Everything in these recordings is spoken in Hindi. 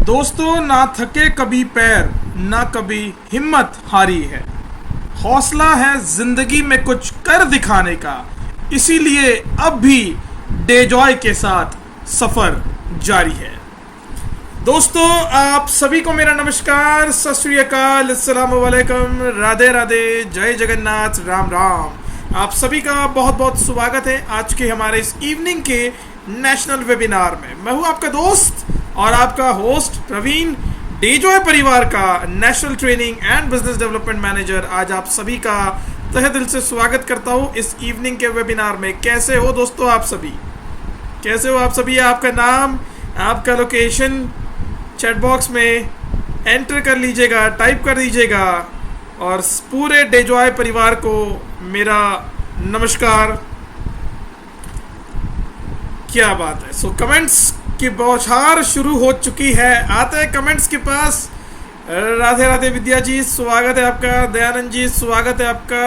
दोस्तों, ना थके कभी पैर, ना कभी हिम्मत हारी है। हौसला है जिंदगी में कुछ कर दिखाने का, इसीलिए अब भी डेजॉय के साथ सफर जारी है। दोस्तों, आप सभी को मेरा नमस्कार, सत श्री अकाल, अस्सलाम वालेकुम, राधे राधे, जय जगन्नाथ, राम राम। आप सभी का बहुत बहुत स्वागत है आज के हमारे इस इवनिंग के नेशनल वेबिनार में। मैं हूं आपका दोस्त और आपका होस्ट प्रवीण, डेजॉय परिवार का national training and business development manager. आज आप सभी का तहे दिल से स्वागत करता हूं इस इवनिंग के वेबिनार में। कैसे हो दोस्तों आप सभी? कैसे हो आप सभी? आपका नाम, आपका लोकेशन चैट बॉक्स में एंटर कर लीजिएगा, टाइप कर दीजिएगा और पूरे डेजॉय परिवार को मेरा नमस्कार। क्या बात है। सो कमेंट्स की बौछार शुरू हो चुकी है। आते हैं कमेंट्स के पास। राधे राधे विद्या जी, स्वागत है आपका। दयानंद जी, स्वागत है आपका।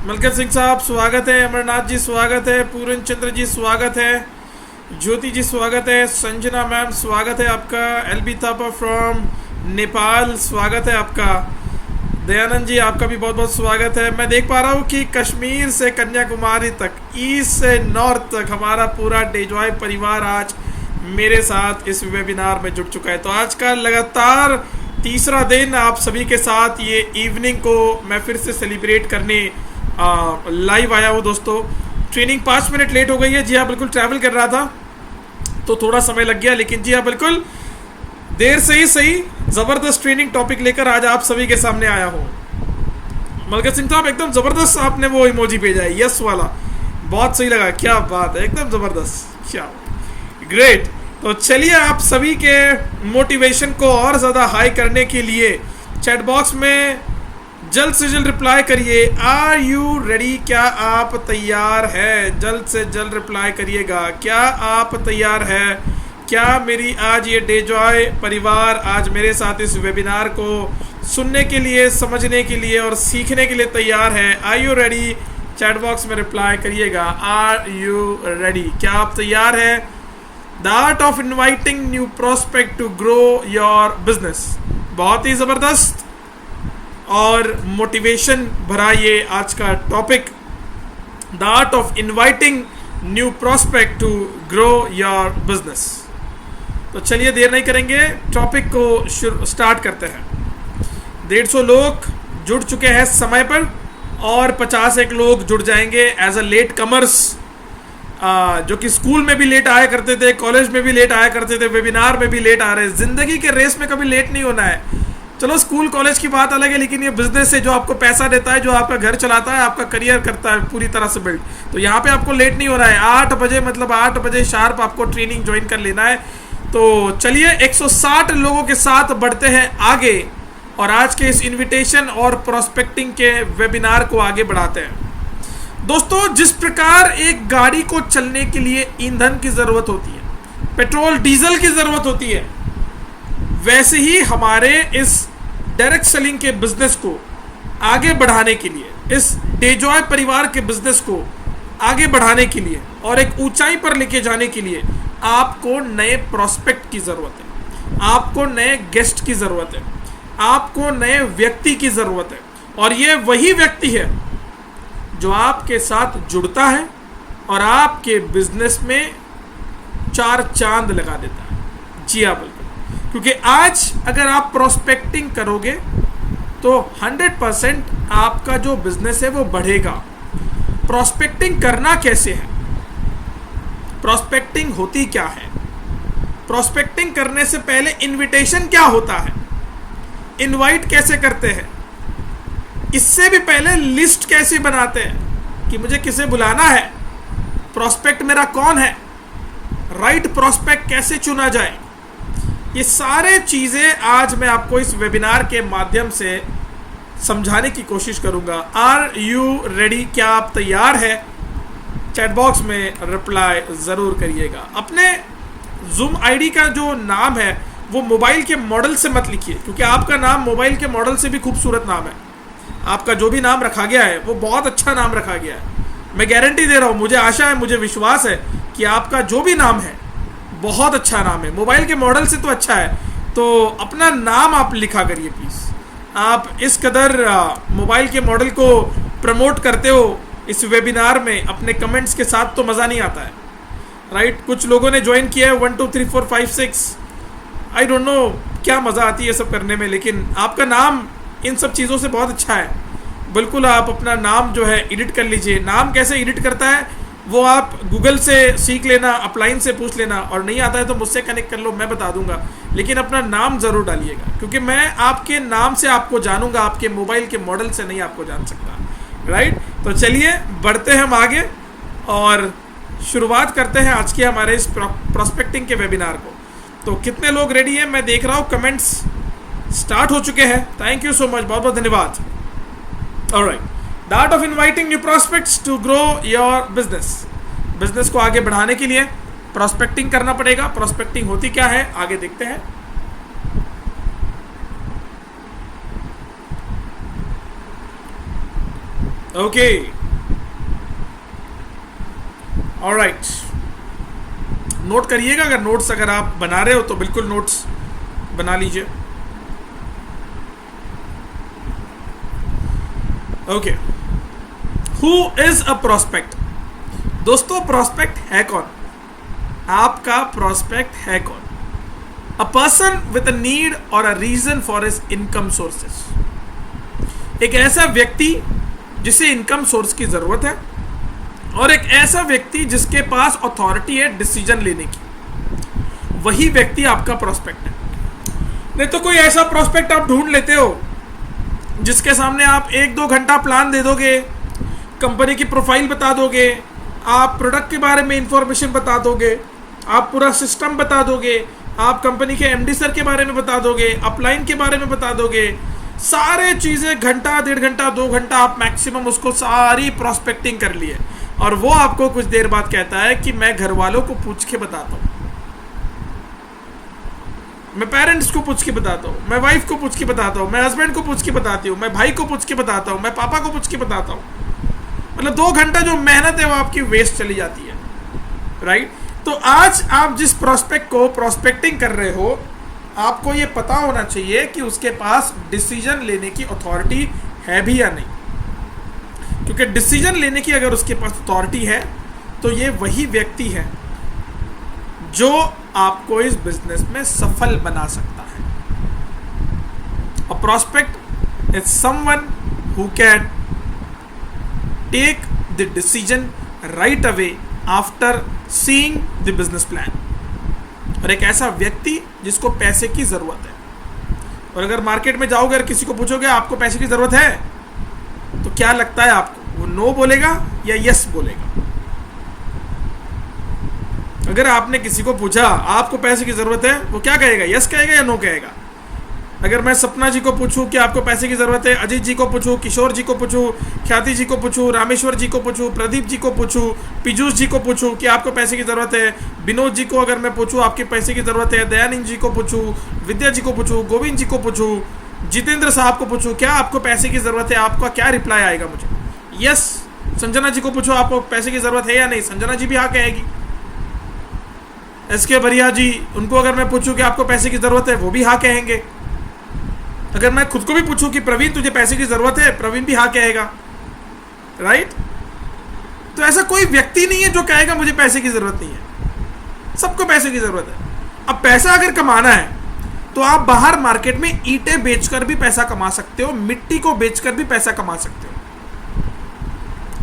मलकत सिंह साहब, स्वागत है। अमरनाथ जी, स्वागत है। पूरन चंद्र जी, स्वागत है। ज्योति जी, स्वागत है। संजना मैम, स्वागत है आपका। एलबी थापा फ्रॉम नेपाल, स्वागत है आपका। दयानंद जी, आपका भी बहुत बहुत स्वागत है। मैं देख पा रहा हूँ कि कश्मीर से कन्याकुमारी तक, ईस्ट से नॉर्थ तक हमारा पूरा डेजॉय परिवार आज मेरे साथ इस वेबिनार में जुड़ चुका है। तो आज का लगातार तीसरा दिन आप सभी के साथ ये इवनिंग को मैं फिर से सेलिब्रेट करने लाइव आया हूँ। दोस्तों, ट्रेनिंग 5 मिनट लेट हो गई है। जी हाँ, बिल्कुल ट्रैवल कर रहा था तो थोड़ा समय लग गया, लेकिन जी हाँ, बिल्कुल देर से ही सही जबरदस्त ट्रेनिंग टॉपिक लेकर आज आप सभी के सामने आया हूँ। मलकत सिंह साहब, एकदम जबरदस्त आपने वो इमोजी भेजा है, यस वाला, बहुत सही लगा। क्या बात है, एकदम जबरदस्त, क्या ग्रेट। तो चलिए, आप सभी के मोटिवेशन को और ज़्यादा हाई करने के लिए चैट बॉक्स में जल्द से जल्द रिप्लाई करिए। Are you ready? क्या आप तैयार है? जल्द से जल्द रिप्लाई करिएगा। क्या आप तैयार है? क्या मेरी आज ये डेजॉय परिवार आज मेरे साथ इस वेबिनार को सुनने के लिए, समझने के लिए और सीखने के लिए तैयार है? Are you ready? Chat box में रिप्लाई करिएगा। Are you ready? क्या आप तैयार है? The art of inviting new prospect to grow your business. बहुत ही ज़बरदस्त और मोटिवेशन भरा ये आज का topic, the art of inviting new prospect to grow your business. तो चलिए, देर नहीं करेंगे, टॉपिक को स्टार्ट करते हैं। 150 लोग जुड़ चुके हैं समय पर और 51 लोग जुड़ जाएंगे एज अ लेट कमर्स, जो कि स्कूल में भी लेट आया करते थे, कॉलेज में भी लेट आया करते थे, वेबिनार में भी लेट आ रहे हैं। जिंदगी के रेस में कभी लेट नहीं होना है। चलो, स्कूल कॉलेज की बात अलग है, लेकिन ये बिजनेस है जो आपको पैसा देता है, जो आपका घर चलाता है, आपका करियर करता है पूरी तरह से बिल्ड। तो यहाँ पे आपको लेट नहीं हो रहा है। 8 बजे, मतलब 8 बजे शार्प आपको ट्रेनिंग ज्वाइन कर लेना है। तो चलिए, 160 लोगों के साथ बढ़ते हैं आगे और आज के इस इन्विटेशन और प्रोस्पेक्टिंग के वेबिनार को आगे बढ़ाते हैं। दोस्तों, जिस प्रकार एक गाड़ी को चलने के लिए ईंधन की जरूरत होती है, पेट्रोल डीजल की जरूरत होती है, वैसे ही हमारे इस डायरेक्ट सेलिंग के बिजनेस को आगे बढ़ाने के लिए, इस डेजॉय परिवार के बिजनेस को आगे बढ़ाने के लिए और एक ऊंचाई पर लेके जाने के लिए आपको नए प्रोस्पेक्ट की जरूरत है, आपको नए गेस्ट की जरूरत है, आपको नए व्यक्ति की जरूरत है। और ये वही व्यक्ति है जो आपके साथ जुड़ता है और आपके बिजनेस में 4 चांद लगा देता है। जी हाँ, बिल्कुल, क्योंकि आज अगर आप प्रोस्पेक्टिंग करोगे तो 100% आपका जो बिजनेस है वो बढ़ेगा। प्रोस्पेक्टिंग करना कैसे है? प्रोस्पेक्टिंग होती क्या है? प्रोस्पेक्टिंग करने से पहले इनविटेशन क्या होता है? इनवाइट कैसे करते हैं? इससे भी पहले लिस्ट कैसे बनाते हैं कि मुझे किसे बुलाना है, प्रोस्पेक्ट मेरा कौन है, राइट प्रोस्पेक्ट कैसे चुना जाए, ये सारे चीजें आज मैं आपको इस वेबिनार के माध्यम से समझाने की कोशिश करूंगा। Are you ready? क्या आप तैयार है? चैट बॉक्स में रिप्लाई जरूर करिएगा। अपने जूम आईडी का जो नाम है वो मोबाइल के मॉडल से मत लिखिए, क्योंकि आपका नाम मोबाइल के मॉडल से भी खूबसूरत नाम है। आपका जो भी नाम रखा गया है वो बहुत अच्छा नाम रखा गया है। मैं गारंटी दे रहा हूँ, मुझे आशा है, मुझे विश्वास है कि आपका जो भी नाम है बहुत अच्छा नाम है। मोबाइल के मॉडल से तो अच्छा है, तो अपना नाम आप लिखा करिए प्लीज़। आप इस कदर मोबाइल के मॉडल को प्रमोट करते हो इस वेबिनार में अपने कमेंट्स के साथ, तो मज़ा नहीं आता है, राइट। कुछ लोगों ने ज्वाइन किया है 1 2 3 4 5 6, आई डोंट नो क्या मज़ा आती है सब करने में, लेकिन आपका नाम इन सब चीज़ों से बहुत अच्छा है। बिल्कुल आप अपना नाम जो है एडिट कर लीजिए। नाम कैसे एडिट करता है वो आप गूगल से सीख लेना, अपलाइन से पूछ लेना, और नहीं आता है तो मुझसे कनेक्ट कर लो, मैं बता दूंगा। लेकिन अपना नाम ज़रूर डालिएगा, क्योंकि मैं आपके नाम से आपको जानूंगा, आपके मोबाइल के मॉडल से नहीं आपको जान सकता, राइट। तो चलिए बढ़ते हैं हम आगे और शुरुआत करते हैं आज के हमारे इस प्रोस्पेक्टिंग के वेबिनार को। तो कितने लोग रेडी हैं मैं देख रहा हूँ, कमेंट्स स्टार्ट हो चुके हैं। थैंक यू सो मच, बहुत बहुत धन्यवाद। Alright, the art of inviting new prospects to grow your business को आगे बढ़ाने के लिए प्रॉस्पेक्टिंग करना पड़ेगा। प्रॉस्पेक्टिंग होती क्या है आगे देखते हैं। ओके, ऑलराइट, नोट करिएगा, अगर आप बना रहे हो तो बिल्कुल नोट्स बना लीजिए। Okay, who is a prospect? दोस्तों, प्रोस्पेक्ट है कौन? आपका प्रोस्पेक्ट है कौन? A person with a need और a reason for his income sources. एक ऐसा व्यक्ति जिसे इनकम सोर्स की जरूरत है, और एक ऐसा व्यक्ति जिसके पास अथॉरिटी है डिसीजन लेने की, वही व्यक्ति आपका प्रोस्पेक्ट है। नहीं तो कोई ऐसा प्रोस्पेक्ट आप ढूंढ लेते हो जिसके सामने आप 1-2 घंटा प्लान दे दोगे, कंपनी की प्रोफाइल बता दोगे, आप प्रोडक्ट के बारे में इंफॉर्मेशन बता दोगे, आप पूरा सिस्टम बता दोगे, आप कंपनी के एमडी सर के बारे में बता दोगे, अपलाइन के बारे में बता दोगे, सारे चीज़ें घंटा 1.5 घंटा 2 घंटा आप मैक्सिमम उसको सारी प्रोस्पेक्टिंग कर लिए, और वो आपको कुछ देर बाद कहता है कि मैं घर वालों को पूछ के बताता हूँ, मैं पेरेंट्स को पूछ के बताता हूँ, मैं वाइफ को पूछ के बताता हूँ, मैं हस्बैंड को पूछ के बताती हूँ, मैं भाई को पूछ के बताता हूँ, मैं पापा को पूछ के बताता हूँ। मतलब 2 घंटा जो मेहनत है वो आपकी वेस्ट चली जाती है, राइट। तो आज आप जिस प्रोस्पेक्ट को प्रोस्पेक्टिंग कर रहे हो, आपको ये पता होना चाहिए कि उसके पास डिसीजन लेने की अथॉरिटी है भी या नहीं, क्योंकि डिसीजन लेने की अगर उसके पास अथॉरिटी है तो ये वही व्यक्ति है जो आपको इस बिजनेस में सफल बना सकता है। A prospect is someone who can take the decision right away after seeing the business plan, और एक ऐसा व्यक्ति जिसको पैसे की जरूरत है। और अगर मार्केट में जाओगे और किसी को पूछोगे आपको पैसे की जरूरत है, तो क्या लगता है आपको, वो नो बोलेगा या यस बोलेगा? अगर आपने किसी को पूछा आपको पैसे की जरूरत है, वो क्या कहेगा, यस कहेगा या नो कहेगा? अगर मैं सपना जी को पूछूं कि आपको पैसे की जरूरत है, अजीत जी को पूछूं, किशोर जी को पूछूं, ख्याति जी को पूछूं, रामेश्वर जी को पूछूं, प्रदीप जी को पूछूं, पीयूष जी को पूछूं कि आपको पैसे की जरूरत है, विनोद जी को अगर मैं पूछूं आपके पैसे की जरूरत है, दयानंद जी को पूछूं, विद्या जी को पूछूं, गोविंद जी को पूछूं, जितेंद्र साहब को पूछूं क्या आपको पैसे की जरूरत है, आपका क्या रिप्लाई आएगा मुझे? यस। संजना जी को पूछो आपको पैसे की जरूरत है या नहीं, संजना जी भी हाँ कहेगी। एसके बरिया जी, उनको अगर मैं पूछूं कि आपको पैसे की जरूरत है, वो भी हाँ कहेंगे। अगर मैं खुद को भी पूछूं कि प्रवीण तुझे पैसे की जरूरत है, प्रवीण भी हाँ कहेगा, राइट। तो ऐसा कोई व्यक्ति नहीं है जो कहेगा मुझे पैसे की जरूरत नहीं है, सबको पैसे की जरूरत है। अब पैसा अगर कमाना है तो आप बाहर मार्केट में ईंटें बेचकर भी पैसा कमा सकते हो, मिट्टी को बेचकर भी पैसा कमा सकते हो।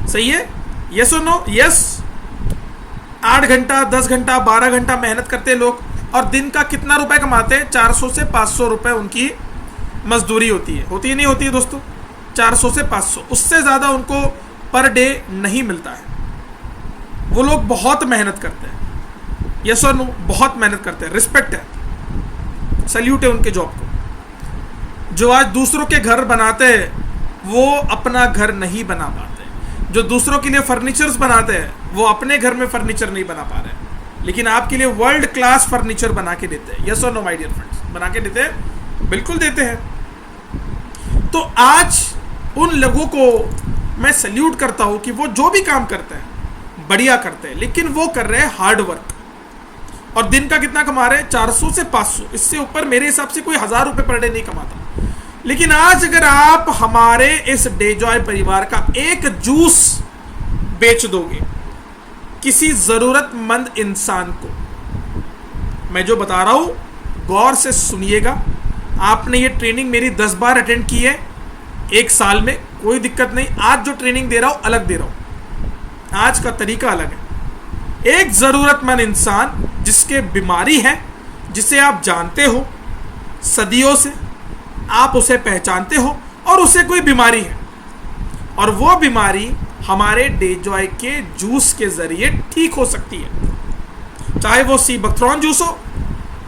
सही है? Yes or no? यस। 8 घंटा 10 घंटा 12 घंटा मेहनत करते लोग, और दिन का कितना रुपए कमाते हैं? 400 से 500 रुपए उनकी मजदूरी होती है नहीं होती है दोस्तों? 400 से 500, उससे ज़्यादा उनको पर डे नहीं मिलता है। वो लोग बहुत मेहनत करते हैं। Yes or no? बहुत मेहनत करते हैं, रिस्पेक्ट है, सल्यूट है उनके जॉब को। जो आज दूसरों के घर बनाते हैं वो अपना घर नहीं बना पाते। जो दूसरों के लिए फर्नीचर्स बनाते हैं वो अपने घर में फर्नीचर नहीं बना पा रहे, लेकिन आपके लिए वर्ल्ड क्लास फर्नीचर बना के देते हैं। Yes or no my dear friends? बना के देते हैं, बिल्कुल देते हैं। तो आज उन लोगों को मैं सल्यूट करता हूं कि वो जो भी काम करते हैं बढ़िया करते हैं, लेकिन वो कर रहे हैं हार्ड वर्क। और दिन का कितना कमा रहे हैं? 400 से 500, इससे ऊपर मेरे हिसाब से कोई 1000 रुपए पर डे नहीं कमाता। लेकिन आज अगर आप हमारे इस डेजॉय परिवार का एक जूस बेच दोगे किसी जरूरतमंद इंसान को, मैं जो बता रहा हूं गौर से सुनिएगा। आपने ये ट्रेनिंग मेरी 10 बार अटेंड की है एक साल में, कोई दिक्कत नहीं। आज जो ट्रेनिंग दे रहा हूं अलग दे रहा हूं, आज का तरीका अलग है। एक जरूरतमंद इंसान जिसके बीमारी है, जिसे आप जानते हो सदियों से, आप उसे पहचानते हो और उसे कोई बीमारी है, और वो बीमारी हमारे डेजॉय के जूस के जरिए ठीक हो सकती है। चाहे वो सी बकथ्रॉन जूस हो,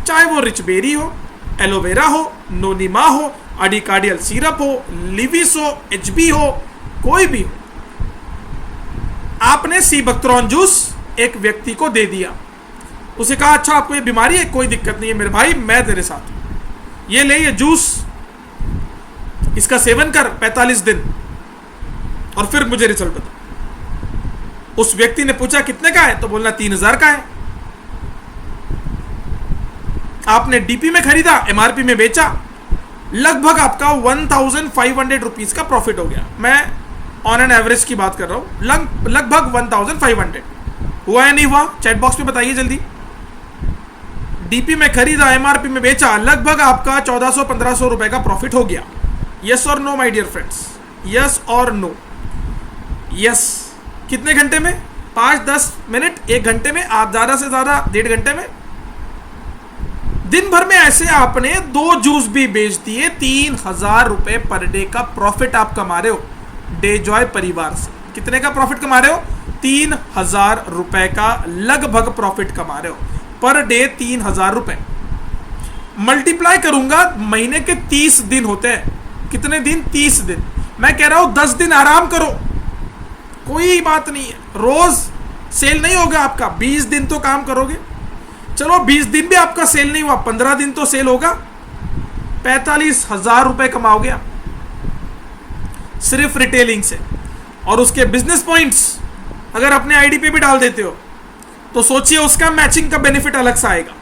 चाहे वो रिचबेरी हो, एलोवेरा हो, नोनिमा हो, अडिकार्डियल सिरप हो, लिविस हो, एचबी हो, कोई भी हो। आपने सी बकथ्रॉन जूस एक व्यक्ति को दे दिया, उसे कहा अच्छा आपको ये बीमारी है, कोई दिक्कत नहीं है मेरे भाई, मैं तेरे साथ हूं, ये ले ये जूस, इसका सेवन कर 45 दिन और फिर मुझे रिजल्ट बता। उस व्यक्ति ने पूछा कितने का है, तो बोलना 3000 का है। आपने डीपी में खरीदा, एमआरपी में बेचा, लगभग आपका 1500 रुपीज का प्रॉफिट हो गया। मैं ऑन एन एवरेज की बात कर रहा हूं, लगभग 1500। हुआ या नहीं हुआ? चैट बॉक्स में बताइए जल्दी। डीपी में खरीदा, एमआरपी में बेचा, लगभग आपका 1400-1500 रुपए का प्रॉफिट हो गया। Yes or no my dear friends? Yes or no? Yes. कितने घंटे में? 5-10 मिनट, 1 घंटे में, आप ज्यादा से ज्यादा 1.5 घंटे में। दिन भर में ऐसे आपने 2 जूस भी बेच दिए, 3000 रुपए पर डे का प्रॉफिट आप कमा रहे हो डेजॉय परिवार से। कितने का प्रॉफिट कमा रहे हो? 3000 रुपए का लगभग प्रॉफिट कमा रहे हो पर डे। 3000 रुपए मल्टीप्लाई करूंगा, महीने के 30 दिन होते हैं। कितने दिन? 30 दिन। मैं कह रहा हूं 10 दिन आराम करो, कोई बात नहीं है, रोज सेल नहीं होगा आपका, 20 दिन तो काम करोगे। चलो 20 दिन भी आपका सेल नहीं हुआ, 15 दिन तो सेल होगा, 45,000 रुपए कमाओगे आप सिर्फ रिटेलिंग से। और उसके बिजनेस पॉइंट्स अगर अपने आईडी पे भी डाल देते हो तो सोचिए उसका मैचिंग का बेनिफिट अलग सा आएगा।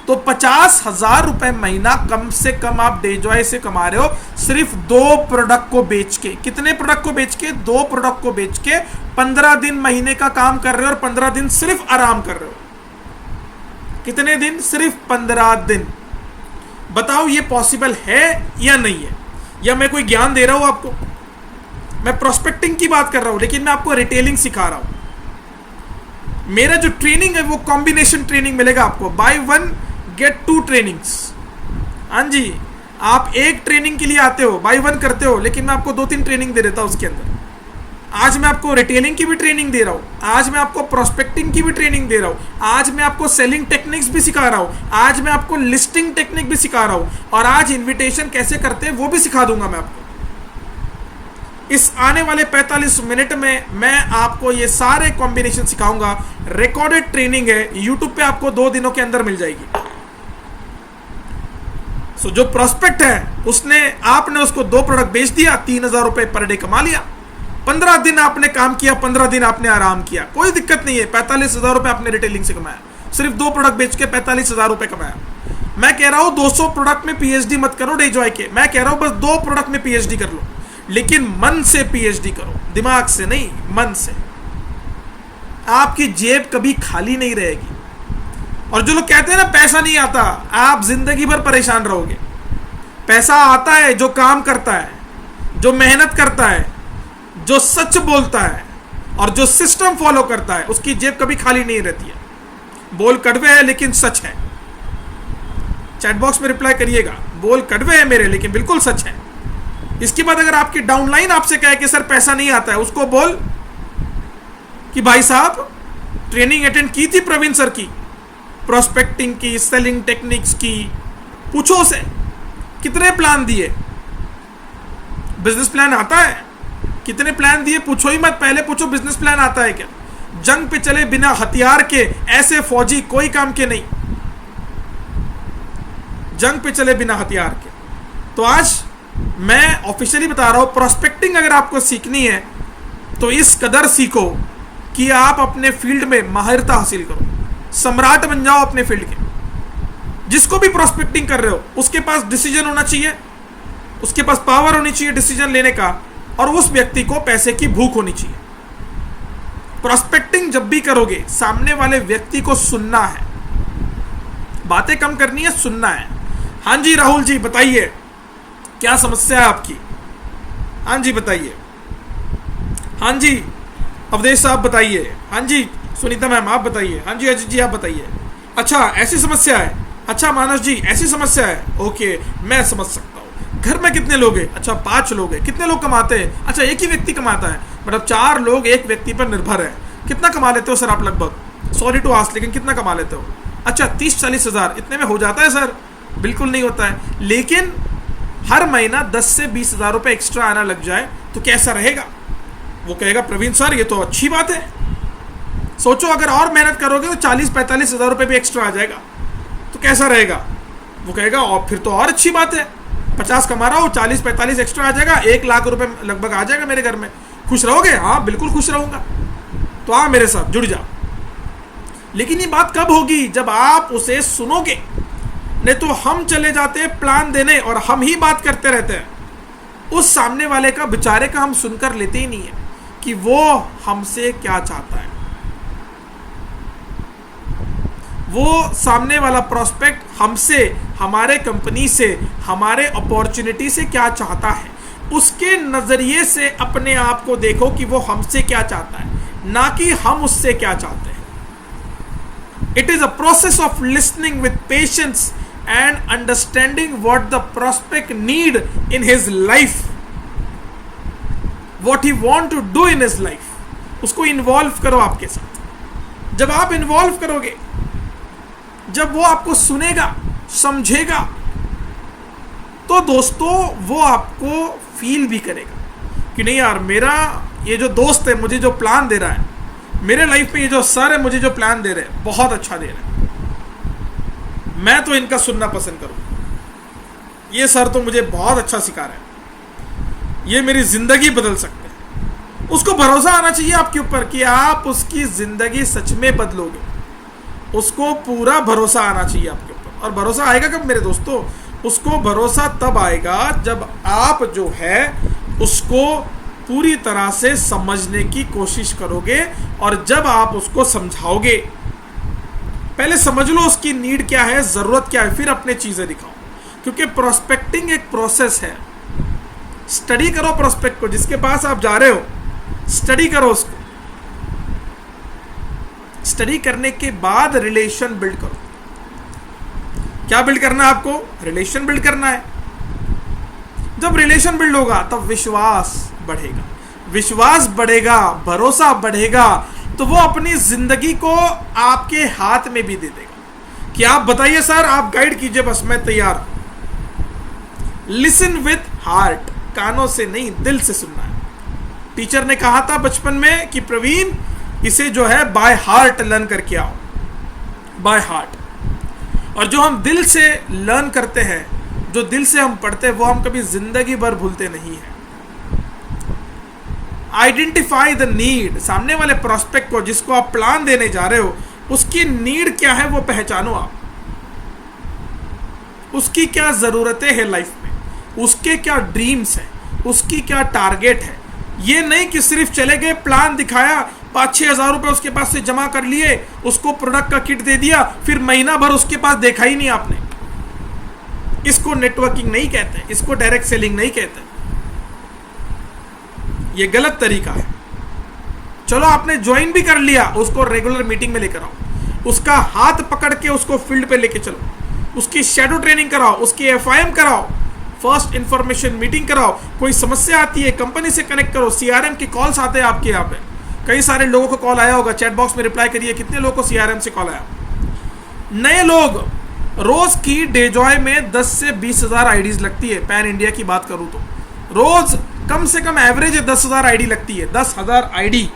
तो 50,000 रुपए महीना कम से कम आप डेजॉय से कमा रहे हो सिर्फ 2 प्रोडक्ट को बेच के। कितने प्रोडक्ट को बेच के? 2 प्रोडक्ट को बेच के 15 दिन महीने का काम कर रहे हो और 15 दिन सिर्फ आराम कर रहे हो। कितने दिन? सिर्फ 15 दिन। बताओ ये पॉसिबल है या नहीं है? या मैं कोई ज्ञान दे रहा हूं आपको? मैं प्रोस्पेक्टिंग की बात कर रहा हूं, लेकिन मैं आपको रिटेलिंग सिखा रहा हूं। मेरा जो ट्रेनिंग है वो कॉम्बिनेशन ट्रेनिंग मिलेगा आपको, बाय 1 गेट 2 ट्रेनिंग्स। हाँ जी, आप एक ट्रेनिंग के लिए आते हो, बाय 1 करते हो, लेकिन मैं आपको 2-3 ट्रेनिंग दे देता हूं उसके अंदर। आज मैं आपको रिटेलिंग की भी ट्रेनिंग दे रहा हूं, आज मैं आपको प्रोस्पेक्टिंग की भी ट्रेनिंग दे रहा हूं, आज मैं आपको सेलिंग टेक्निक्स भी सिखा रहा हूं, आज मैं आपको लिस्टिंग टेक्निक भी सिखा रहा हूं, और आज इन्विटेशन कैसे करते हैं वो भी सिखा दूंगा मैं आपको। इस आने वाले 45 मिनट में मैं आपको ये सारे कॉम्बिनेशन सिखाऊंगा। रिकॉर्डेड ट्रेनिंग है, यूट्यूब पे आपको 2 दिनों के अंदर मिल जाएगी। सो जो प्रोस्पेक्ट है आपने उसको 2 प्रोडक्ट बेच दिया, 3000 रुपए पर डे कमा लिया। 15 दिन आपने काम किया, 15 दिन आपने आराम किया, कोई दिक्कत नहीं है। 45,000 रुपए आपने रिटेलिंग से कमाया, सिर्फ 2 प्रोडक्ट बेच के 45,000 रुपए कमाया। मैं कह रहा हूं 200 प्रोडक्ट में पीएचडी मत करो डेजॉय के, मैं कह रहा हूं बस 2 प्रोडक्ट में पीएचडी कर लो, लेकिन मन से पीएचडी करो, दिमाग से नहीं, मन से। आपकी जेब कभी खाली नहीं रहेगी। और जो लोग कहते हैं ना पैसा नहीं आता, आप जिंदगी भर परेशान रहोगे। पैसा आता है जो काम करता है, जो मेहनत करता है, जो सच बोलता है और जो सिस्टम फॉलो करता है, उसकी जेब कभी खाली नहीं रहती है। बोल कड़वे है लेकिन सच है। चैट बॉक्स में रिप्लाई करिएगा, बोल कड़वे है मेरे लेकिन बिल्कुल सच है। इसके बाद अगर आपकी डाउनलाइन आपसे कहे कि सर पैसा नहीं आता है, उसको बोल कि भाई साहब ट्रेनिंग अटेंड की थी प्रवीण सर की, प्रोस्पेक्टिंग की, सेलिंग टेक्निक्स की, पूछो उसे कितने प्लान दिए। बिजनेस प्लान आता है? कितने प्लान दिए पूछो ही मत, पहले पूछो बिजनेस प्लान आता है क्या। जंग पे चले बिना हथियार के ऐसे फौजी कोई काम के नहीं, जंग पे चले बिना हथियार के। तो आज मैं ऑफिशियली बता रहा हूं, प्रोस्पेक्टिंग अगर आपको सीखनी है तो इस कदर सीखो कि आप अपने फील्ड में माहिरता हासिल करो। सम्राट बन जाओ अपने फील्ड के। जिसको भी प्रोस्पेक्टिंग कर रहे हो उसके पास डिसीजन होना चाहिए, उसके पास पावर होनी चाहिए डिसीजन लेने का, और उस व्यक्ति को पैसे की भूख होनी चाहिए। प्रोस्पेक्टिंग जब भी करोगे सामने वाले व्यक्ति को सुनना है, बातें कम करनी है, सुनना है। हाँ जी राहुल जी बताइए क्या समस्या है आपकी। हाँ जी बताइए। हाँ जी अवधेश साहब बताइए। हाँ जी सुनीता मैम आप बताइए। हाँ जी अजीत जी आप बताइए। अच्छा ऐसी समस्या है, अच्छा मानस जी ऐसी समस्या है, ओके मैं समझ सकता हूँ। घर में कितने लोग हैं? अच्छा 5 लोग हैं। कितने लोग कमाते हैं? अच्छा एक ही व्यक्ति कमाता है, मतलब 4 लोग एक व्यक्ति पर निर्भर है। कितना कमा लेते हो सर आप लगभग? सॉरी टू आस्क, लेकिन कितना कमा लेते हो? अच्छा 30-40 हज़ार, इतने में हो जाता है सर? बिल्कुल नहीं होता है। लेकिन हर महीना 10 से 20 हज़ार रुपये एक्स्ट्रा आना लग जाए तो कैसा रहेगा? वो कहेगा प्रवीण सर ये तो अच्छी बात है। सोचो अगर और मेहनत करोगे तो 40-45 हज़ार रुपये भी एक्स्ट्रा आ जाएगा तो कैसा रहेगा? वो कहेगा और फिर तो और अच्छी बात है, 50 कमा रहा हूँ 40-45 एक्स्ट्रा आ जाएगा, 1 लाख रुपए लगभग आ जाएगा मेरे घर में। खुश रहोगे? हाँ बिल्कुल खुश रहूंगा। तो हाँ मेरे साथ जुड़ जाओ। लेकिन ये बात कब होगी? जब आप उसे सुनोगे। नहीं तो हम चले जाते हैं प्लान देने और हम ही बात करते रहते हैं, उस सामने वाले का बेचारे का हम सुनकर लेते ही नहीं है कि वो हमसे क्या चाहता है। वो सामने वाला प्रोस्पेक्ट हमसे, हमारे कंपनी से, हमारे अपॉर्चुनिटी से क्या चाहता है, उसके नजरिए से अपने आप को देखो कि वो हमसे क्या चाहता है, ना कि हम उससे क्या चाहते हैं। It is a process of listening with patience and understanding what the prospect need in his life, what he want to do in his life। उसको इन्वॉल्व करो आपके साथ। जब आप इन्वॉल्व करोगे, जब वो आपको सुनेगा, समझेगा, तो दोस्तों वो आपको फील भी करेगा कि नहीं यार मेरा ये जो दोस्त है मुझे जो प्लान दे रहा है, मेरे लाइफ में ये जो सर है मुझे जो प्लान दे रहे हैं बहुत अच्छा दे रहे हैं, मैं तो इनका सुनना पसंद करूँ। ये सर तो मुझे बहुत अच्छा सिखा रहे हैं, ये मेरी जिंदगी बदल सकते हैं। उसको भरोसा आना चाहिए आपके ऊपर कि आप उसकी जिंदगी सच में बदलोगे। उसको पूरा भरोसा आना चाहिए आपके ऊपर। और भरोसा आएगा कब मेरे दोस्तों? उसको भरोसा तब आएगा जब आप जो है उसको पूरी तरह से समझने की कोशिश करोगे, और जब आप उसको समझाओगे। पहले समझ लो उसकी नीड क्या है, जरूरत क्या है, फिर अपने चीजें दिखाओ। क्योंकि प्रोस्पेक्टिंग एक प्रोसेस है। स्टडी करो प्रोस्पेक्ट को, जिसके पास आप जा रहे हो स्टडी करो उसको। स्टडी करने के बाद रिलेशन बिल्ड करो। क्या बिल्ड करना है आपको? रिलेशन बिल्ड करना है। जब रिलेशन बिल्ड होगा तब विश्वास बढ़ेगा, विश्वास बढ़ेगा, भरोसा बढ़ेगा, तो वो अपनी जिंदगी को आपके हाथ में भी दे देगा कि आप बताइए सर, आप गाइड कीजिए, बस मैं तैयार हूं। लिसन विथ हार्ट, कानों से नहीं दिल से सुनना है। टीचर ने कहा था बचपन में कि प्रवीण इसे जो है बाय हार्ट लर्न करके आओ, बाय हार्ट। और जो हम दिल से लर्न करते हैं, जो दिल से हम पढ़ते हैं, वो हम कभी जिंदगी भर भूलते नहीं हैं। आइडेंटिफाई द नीड, सामने वाले प्रोस्पेक्ट को जिसको आप प्लान देने जा रहे हो, उसकी नीड क्या है वो पहचानो आप। उसकी क्या जरूरतें हैं लाइफ में, उसके क्या ड्रीम्स हैं, उसकी क्या टारगेट है। ये नहीं कि सिर्फ चले गए, प्लान दिखाया, 5-6 हज़ार रुपए उसके पास से जमा कर लिए, उसको प्रोडक्ट का किट दे दिया, फिर महीना भर उसके पास देखा ही नहीं आपने। इसको नेटवर्किंग नहीं कहते, इसको डायरेक्ट सेलिंग नहीं कहते। ये गलत तरीका है। चलो आपने ज्वाइन भी कर लिया, उसको रेगुलर मीटिंग में लेकर आओ, उसका हाथ पकड़ के उसको फील्ड पे लेके चलो, उसकी शैडो ट्रेनिंग कराओ, उसकी एफआईएम कराओ, फर्स्ट इंफॉर्मेशन मीटिंग कराओ। कोई समस्या आती है कंपनी से कनेक्ट करो, सीआरएम के कॉल्स आते हैं आपके यहाँ पे। कई सारे लोगों को कॉल आया होगा, चैट बॉक्स में रिप्लाई करिए, कितने लोगों को सीआरएम से कॉल आया। नए लोग, रोज की डेजॉय में 10 से 20 हज़ार आईडीज लगती है। पैन इंडिया की बात करूं तो रोज कम से कम एवरेज 10,000 आईडी लगती है, 10,000 आईडी।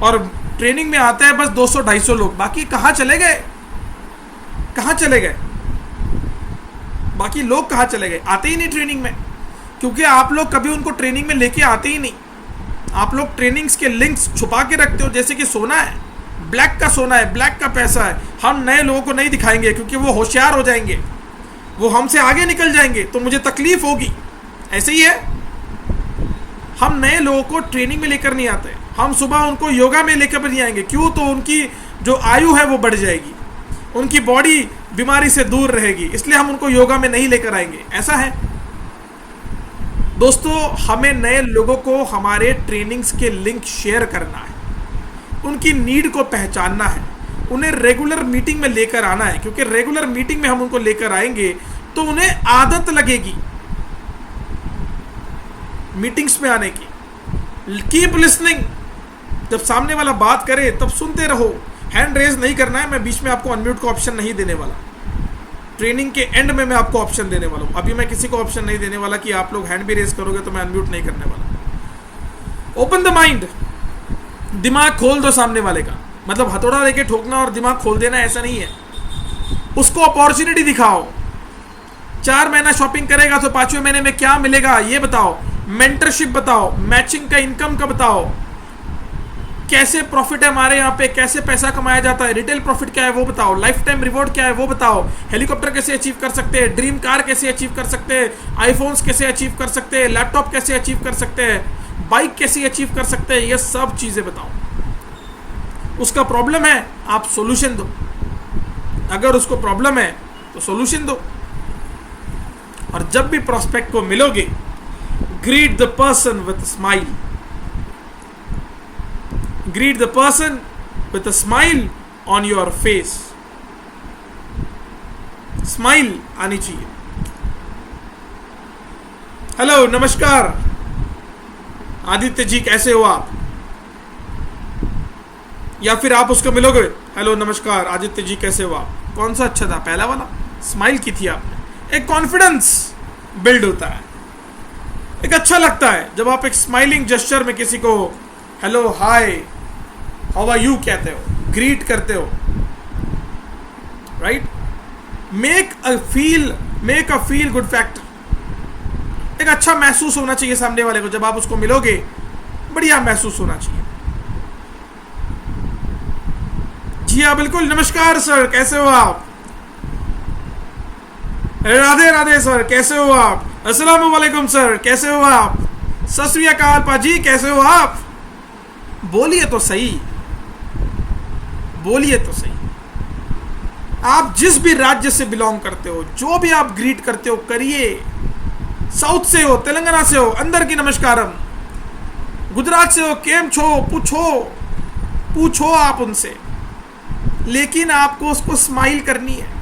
और ट्रेनिंग में आते हैं बस 200-250 लोग। बाकी कहाँ चले गए? कहाँ चले गए बाकी लोग? कहाँ चले गए? आते ही नहीं ट्रेनिंग में, क्योंकि आप लोग कभी उनको ट्रेनिंग में लेके आते ही नहीं। आप लोग ट्रेनिंग्स के लिंक्स छुपा के रखते हो, जैसे कि सोना है। ब्लैक का सोना है, ब्लैक का पैसा है, हम नए लोगों को नहीं दिखाएंगे क्योंकि वो होशियार हो जाएंगे, वो हमसे आगे निकल जाएंगे तो मुझे तकलीफ होगी। ऐसे ही है, हम नए लोगों को ट्रेनिंग में लेकर नहीं आते, हम सुबह उनको योगा में लेकर भी नहीं आएंगे। क्यों? तो उनकी जो आयु है वो बढ़ जाएगी, उनकी बॉडी बीमारी से दूर रहेगी, इसलिए हम उनको योगा में नहीं लेकर आएंगे। ऐसा है दोस्तों, हमें नए लोगों को हमारे ट्रेनिंग्स के लिंक शेयर करना है, उनकी नीड को पहचानना है, उन्हें रेगुलर मीटिंग में लेकर आना है, क्योंकि रेगुलर मीटिंग में हम उनको लेकर आएंगे तो उन्हें आदत लगेगी मीटिंग्स में आने की। कीप लिसनिंग, जब सामने वाला बात करे तब सुनते रहो, हैंड रेज नहीं करना है। मैं बीच में आपको अनम्यूट का ऑप्शन नहीं देने वाला, ट्रेनिंग के एंड में मैं आपको ऑप्शन देने वाला हूं। अभी मैं किसी को ऑप्शन नहीं देने वाला कि आप लोग हैंड भी रेज करोगे तो मैं अनम्यूट नहीं करने वाला। ओपन द माइंड, दिमाग खोल दो सामने वाले का, मतलब हथौड़ा लेके ठोकना और दिमाग खोल देना ऐसा नहीं है। उसको अपॉर्चुनिटी दिखाओ। 4 महीना शॉपिंग करेगा तो 5वें महीने में क्या मिलेगा ये बताओ, मेंटरशिप बताओ, मैचिंग का इनकम का बताओ, कैसे प्रॉफिट है हमारे यहाँ पे, कैसे पैसा कमाया जाता है, रिटेल प्रॉफिट क्या है वो बताओ, लाइफ टाइम रिवॉर्ड क्या है वो बताओ, हेलीकॉप्टर कैसे अचीव कर सकते हैं, ड्रीम कार कैसे अचीव कर सकते हैं, आईफोन्स कैसे अचीव कर सकते हैं, लैपटॉप कैसे अचीव कर सकते हैं, बाइक कैसे अचीव कर सकते हैं, ये सब चीजें बताओ। उसका प्रॉब्लम है, आप सोल्यूशन दो। अगर उसको प्रॉब्लम है तो सोल्यूशन दो। और जब भी प्रोस्पेक्ट को मिलोगे, greet the person with smile, greet the person with a smile on your face। Smile आनी चाहिए। हेलो, नमस्कार आदित्य जी, कैसे हो आप? या फिर आप उसको मिलोगे, हेलो नमस्कार आदित्य जी कैसे हो आप? कौन सा अच्छा था, पहला वाला? स्माइल की थी आपने। एक कॉन्फिडेंस बिल्ड होता है, एक अच्छा लगता है जब आप एक स्माइलिंग जेस्चर में किसी को hello, hi, how are you कहते हो, ग्रीट करते हो, right? Make a feel good factor. एक अच्छा महसूस होना चाहिए सामने वाले को, जब आप उसको मिलोगे बढ़िया महसूस होना चाहिए। जी हाँ, बिल्कुल। नमस्कार सर, कैसे हो आप? राधे राधे सर, कैसे हो आप? अस्सलाम वालेकुम सर, कैसे हो आप? सत श्री अकाल पाजी, कैसे हो आप? बोलिए तो सही, बोलिए तो सही। आप जिस भी राज्य से बिलोंग करते हो, जो भी आप ग्रीट करते हो करिए। साउथ से हो, तेलंगाना से हो, अंदर की नमस्कारम। गुजरात से हो, केम छो, पूछो आप उनसे, लेकिन आपको उसको स्माइल करनी है।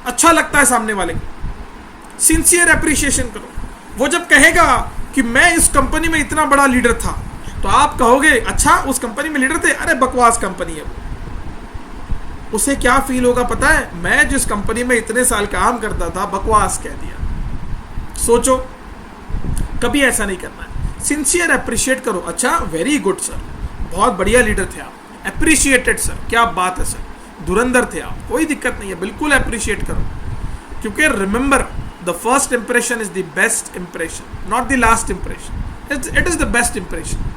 अच्छा लगता है सामने वाले को, सिंसियर अप्रिशिएशन करो। वो जब कहेगा कि मैं इस कंपनी में इतना बड़ा लीडर था, तो आप कहोगे अच्छा उस कंपनी में लीडर थे, अरे बकवास कंपनी है वो। उसे क्या फील होगा पता है? मैं जिस कंपनी में इतने साल काम करता था, बकवास कह दिया। सोचो, कभी ऐसा नहीं करना है। सिंसियर अप्रिशिएट करो। अच्छा, वेरी गुड सर, बहुत बढ़िया लीडर थे आप, अप्रिशिएटेड सर, क्या बात है सर, धुरंधर थे आप, कोई दिक्कत नहीं है, बिल्कुल अप्रिशिएट करो। क्योंकि remember, the first impression is the best impression, not the last impression, it is the best impression.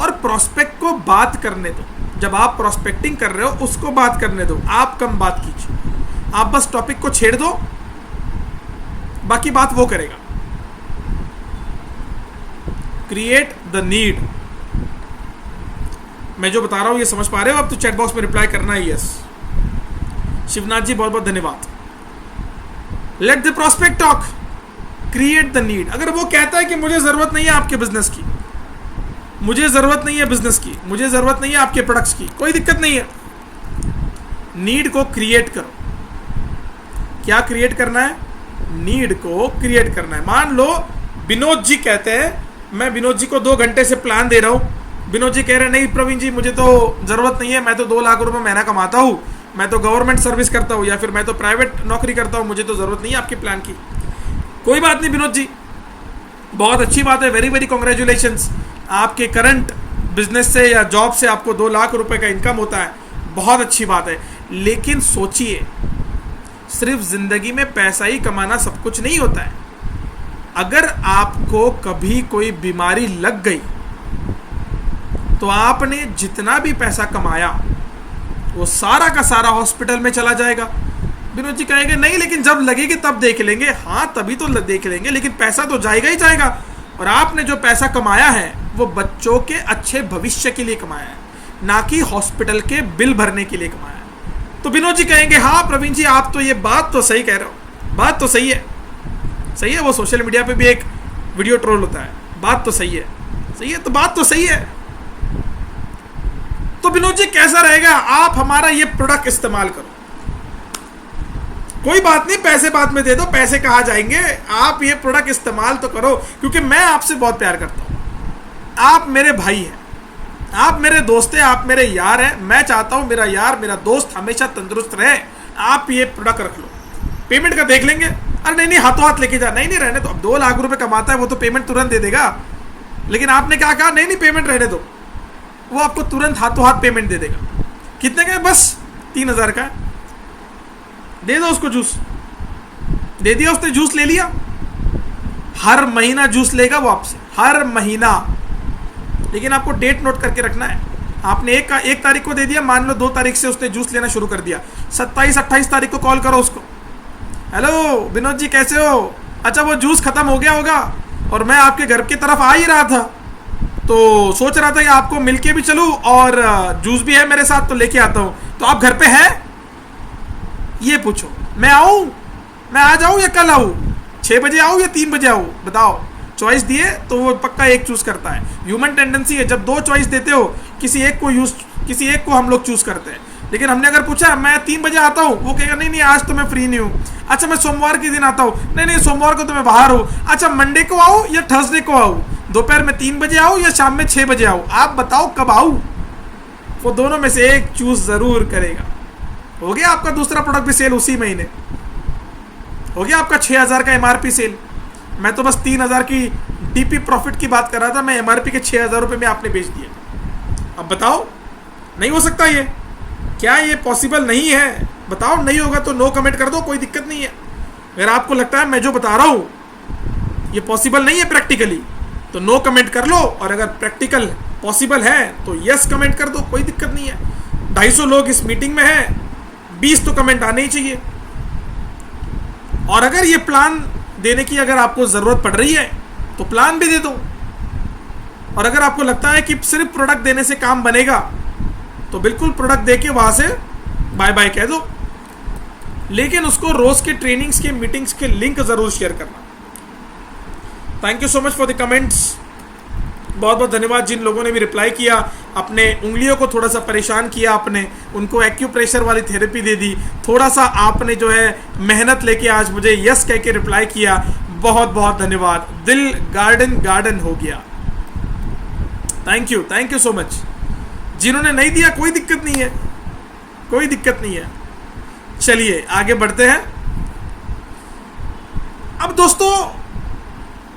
और प्रोस्पेक्ट को बात करने दो। जब आप प्रोस्पेक्टिंग कर रहे हो उसको बात करने दो, आप कम बात कीजिए। आप बस टॉपिक को छेड़ दो, बाकी बात वो करेगा। Create the need. मैं जो बता रहा हूं ये समझ पा रहे हो? अब तो चैट बॉक्स में रिप्लाई करना है यस। शिवनाथ जी बहुत बहुत धन्यवाद। Let the prospect talk, create the need. अगर वो कहता है कि मुझे जरूरत नहीं है आपके बिजनेस की, मुझे जरूरत नहीं है बिजनेस की, मुझे जरूरत नहीं है आपके प्रोडक्ट्स की, कोई दिक्कत नहीं है। नीड को क्रिएट करो। क्या क्रिएट करना है? नीड को क्रिएट करना है। मान लो विनोद जी कहते हैं, मैं विनोद जी को 2 घंटे से प्लान दे रहा हूं, विनोद जी कह रहे हैं नहीं प्रवीण जी मुझे तो जरूरत नहीं है, मैं तो 2 लाख रुपए महीना कमाता हूं, मैं तो गवर्नमेंट सर्विस करता हूं, या फिर मैं तो प्राइवेट नौकरी करता हूं, मुझे तो जरूरत नहीं है आपके प्लान की। कोई बात नहीं विनोद जी, बहुत अच्छी बात है, वेरी वेरी कॉन्ग्रेचुलेशंस। आपके करंट बिजनेस से या जॉब से आपको 2 लाख रुपए का इनकम होता है, बहुत अच्छी बात है। लेकिन सोचिए, सिर्फ जिंदगी में पैसा ही कमाना सब कुछ नहीं होता है। अगर आपको कभी कोई बीमारी लग गई तो आपने जितना भी पैसा कमाया वो सारा का सारा हॉस्पिटल में चला जाएगा। विनोद जी कहेंगे नहीं, लेकिन जब लगेगी तब देख लेंगे। हाँ, तभी तो देख लेंगे, लेकिन पैसा तो जाएगा ही जाएगा। और आपने जो पैसा कमाया है वो बच्चों के अच्छे भविष्य के लिए कमाया है, ना कि हॉस्पिटल के बिल भरने के लिए कमाया है। तो विनोद जी कहेंगे हाँ प्रवीण जी, आप तो ये बात तो सही कह रहे हो, बात तो सही है, सही है। वो सोशल मीडिया पे भी एक वीडियो ट्रोल होता है, बात तो सही है, सही है, तो बात तो सही है। तो विनोद जी कैसा रहेगा, आप हमारा ये प्रोडक्ट इस्तेमाल करो, कोई बात नहीं, पैसे बाद में दे दो, पैसे कहाँ जाएंगे, आप ये प्रोडक्ट इस्तेमाल तो करो, क्योंकि मैं आपसे बहुत प्यार करता हूं। आप मेरे भाई हैं, आप मेरे दोस्त हैं, आप मेरे यार हैं। मैं चाहता हूं मेरा यार, मेरा दोस्त हमेशा तंदुरुस्त रहे। आप ये प्रोडक्ट रख लो, पेमेंट का देख लेंगे। अरे नहीं, हाथों हाथ लेके जा, नहीं रहने दो। अब 2 लाख रुपए कमाता है वो तो पेमेंट तुरंत दे देगा, लेकिन आपने क्या कहा, नहीं पेमेंट रहने दो, वो आपको तुरंत हाथों हाथ पेमेंट दे देगा। कितने का है, बस 3000 का है, दे दो उसको जूस। दे दिया उसने, जूस ले लिया। हर महीना जूस लेगा वो आपसे, हर महीना। लेकिन आपको डेट नोट करके रखना है। आपने एक तारीख को दे दिया, मान लो 2 तारीख से उसने जूस लेना शुरू कर दिया, 27-28 तारीख को कॉल करो उसको, हेलो विनोद जी कैसे हो, अच्छा वो जूस खत्म हो गया होगा और मैं आपके घर की तरफ आ ही रहा था, तो सोच रहा था कि आपको मिलके भी चलूं और जूस भी है मेरे साथ तो लेके आता हूं, तो आप घर पे हैं? ये पूछो, मैं आऊं, मैं आ जाऊं या कल आऊं, 6 बजे आऊं या 3 बजे आऊं, बताओ। चॉइस दिए तो वो पक्का एक चूज करता है। ह्यूमन टेंडेंसी है, जब 2 चॉइस देते हो किसी एक को हम लोग चूज करते हैं। लेकिन हमने अगर पूछा मैं 3 बजे आता हूँ, वो कहेगा नहीं आज तो मैं फ्री नहीं हूँ। अच्छा मैं सोमवार के दिन आता हूँ, नहीं सोमवार को तो मैं बाहर हूँ। अच्छा मंडे को आऊँ या थर्सडे को आऊँ, दोपहर में 3 बजे आऊँ या शाम में 6 बजे आऊँ, आप बताओ कब आऊँ। वो दोनों में से एक चूज जरूर करेगा। हो गया आपका दूसरा प्रोडक्ट भी सेल उसी महीने, हो गया आपका 6000 का एमआरपी सेल। मैं तो बस 3000 की डीपी प्रॉफिट की बात कर रहा था, मैं एमआरपी के 6000 रुपये में आपने बेच दिया। अब बताओ, नहीं हो सकता ये? क्या ये पॉसिबल नहीं है? बताओ, नहीं होगा तो नो कमेंट कर दो, कोई दिक्कत नहीं है। अगर आपको लगता है मैं जो बता रहा हूं ये पॉसिबल नहीं है प्रैक्टिकली, तो नो कमेंट कर लो, और अगर प्रैक्टिकल पॉसिबल है तो यस कमेंट कर दो, कोई दिक्कत नहीं है। 250 लोग इस मीटिंग में हैं, 20 तो कमेंट आने ही चाहिए। और अगर ये प्लान देने की अगर आपको जरूरत पड़ रही है तो प्लान भी दे दो, और अगर आपको लगता है कि सिर्फ प्रोडक्ट देने से काम बनेगा तो बिल्कुल प्रोडक्ट देके वहां से बाय बाय कह दो, लेकिन उसको रोज के ट्रेनिंग्स के मीटिंग्स के लिंक जरूर शेयर करना। Thank you so much for the comments, बहुत बहुत धन्यवाद जिन लोगों ने भी रिप्लाई किया। अपने उंगलियों को थोड़ा सा परेशान किया आपने, उनको एक्यूप्रेशर वाली थेरेपी दे दी, थोड़ा सा आपने जो है मेहनत लेके आज मुझे यस कह के रिप्लाई किया, बहुत बहुत धन्यवाद। दिल गार्डन हो गया। Thank you so much. जिन्होंने नहीं दिया कोई दिक्कत नहीं है, कोई दिक्कत नहीं है। चलिए आगे बढ़ते हैं। अब दोस्तों,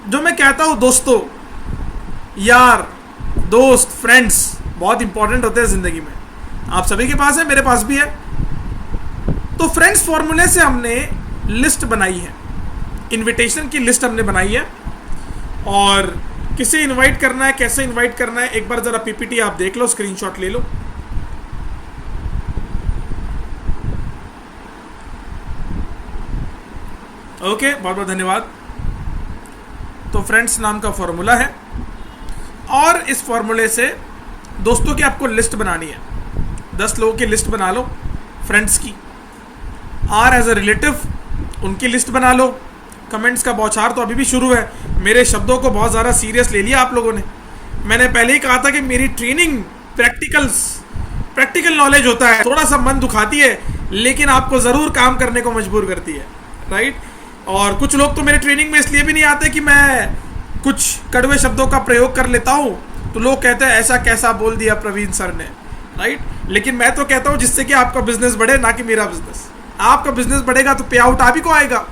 जो मैं कहता हूं दोस्तों, यार, दोस्त, फ्रेंड्स बहुत इंपॉर्टेंट होते हैं जिंदगी में। आप सभी के पास है, मेरे पास भी है। तो फ्रेंड्स फॉर्मूले से हमने लिस्ट बनाई है, इनविटेशन की लिस्ट हमने बनाई है, और किसे इनवाइट करना है, कैसे इनवाइट करना है, एक बार जरा पीपीटी आप देख लो, स्क्रीनशॉट ले लो। ओके, बहुत बहुत धन्यवाद। तो फ्रेंड्स नाम का फॉर्मूला है, और इस फॉर्मूले से दोस्तों की आपको लिस्ट बनानी है। 10 लोगों की लिस्ट बना लो फ्रेंड्स की, और एज अ रिलेटिव उनकी लिस्ट बना लो। कमेंट्स का बौछार तो अभी भी शुरू है, मेरे शब्दों को बहुत ज़्यादा सीरियस ले लिया आप लोगों ने। मैंने पहले ही कहा था कि मेरी ट्रेनिंग प्रैक्टिकल नॉलेज होता है, थोड़ा सा मन दुखाती है लेकिन आपको ज़रूर काम करने को मजबूर करती है, राइट। और कुछ लोग तो मेरे ट्रेनिंग में इसलिए भी नहीं आते कि मैं कुछ कड़वे शब्दों का प्रयोग कर लेता हूँ, तो लोग कहते हैं ऐसा कैसा बोल दिया प्रवीण सर ने, राइट। लेकिन मैं तो कहता हूँ जिससे कि आपका बिजनेस बढ़े, ना कि मेरा बिजनेस। आपका बिजनेस बढ़ेगा तो पे आउट आप ही को आएगा।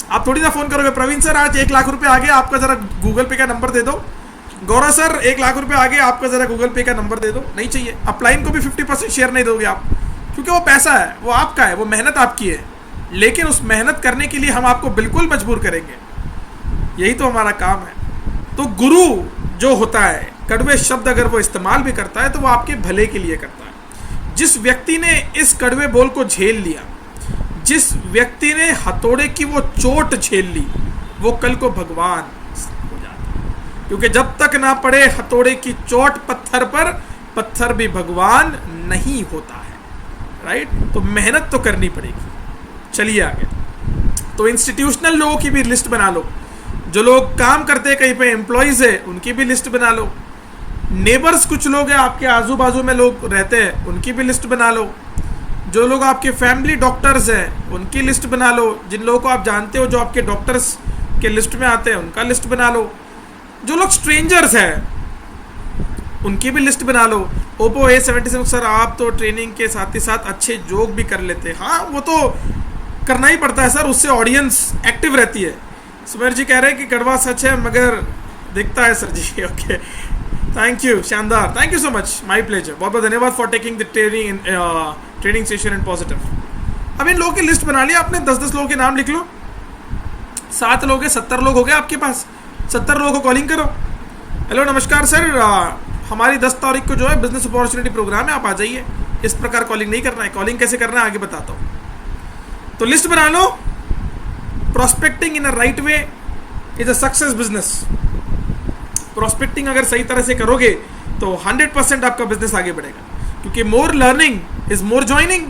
आप थोड़ी ना फोन करोगे प्रवीण सर आज 1 लाख रुपए आ गए, आपका जरा गूगल पे का नंबर दे दो। गौरव सर 1 लाख रुपए आ गए, आपका जरा गूगल पे का नंबर दे दो। नहीं चाहिए। अपलाइन को भी 50% शेयर नहीं दोगे आप, क्योंकि वो पैसा है, वो आपका है, वो मेहनत आपकी है। लेकिन उस मेहनत करने के लिए हम आपको बिल्कुल मजबूर करेंगे, यही तो हमारा काम है। तो गुरु जो होता है कड़वे शब्द अगर वो इस्तेमाल भी करता है तो वो आपके भले के लिए करता है। जिस व्यक्ति ने इस कड़वे बोल को झेल लिया, जिस व्यक्ति ने हथौड़े की वो चोट झेल ली, वो कल को भगवान हो जाता है। क्योंकि जब तक ना पड़े हथौड़े की चोट पत्थर पर, पत्थर भी भगवान नहीं होता है। राइट? तो मेहनत तो करनी पड़ेगी। चलिए आगे। तो इंस्टीट्यूशनल लोगों की भी लिस्ट बना लो, जो लोग काम करते हैं कहीं पे, एम्प्लॉयज है, उनकी भी लिस्ट बना लो। नेबर्स कुछ लोग हैं आपके आजू बाजू में लोग रहते हैं, उनकी भी लिस्ट बना लो। जो लोग आपके फैमिली डॉक्टर्स हैं उनकी लिस्ट बना लो। जिन लोगों को आप जानते हो जो आपके डॉक्टर्स के लिस्ट में आते हैं उनका लिस्ट बना लो। जो लोग स्ट्रेंजर्स हैं उनकी भी लिस्ट बना लो। ओप्पो A77 सर आप तो ट्रेनिंग के साथ ही साथ अच्छे जोक भी कर लेते हैं। हाँ, वो तो करना ही पड़ता है सर, उससे ऑडियंस एक्टिव रहती है। सुमेर जी कह रहे हैं कि कड़वा सच है मगर दिखता है sir ji. Okay, thank you, शानदार, thank you so much, my pleasure. बहुत बहुत धन्यवाद for taking the training session and positive. अब इन लोगों की लिस्ट बना लिया आपने, 10-10 लोगों के नाम लिख लो। 7 लोग हैं, 70 लोग हो गए आपके पास। 70 लोगों को कॉलिंग करो। हेलो नमस्कार सर, हमारी 10 तारीख को जो है बिजनेस अपॉर्चुनिटी प्रोग्राम है, आप आ जाइए। इस प्रकार कॉलिंग नहीं करना है। कॉलिंग कैसे करना है आगे बताता हूँ। तो लिस्ट बना लो। Prospecting in a right way is a success business. Prospecting अगर सही तरह से करोगे तो 100% आपका बिजनेस आगे बढ़ेगा। क्योंकि more learning is more joining.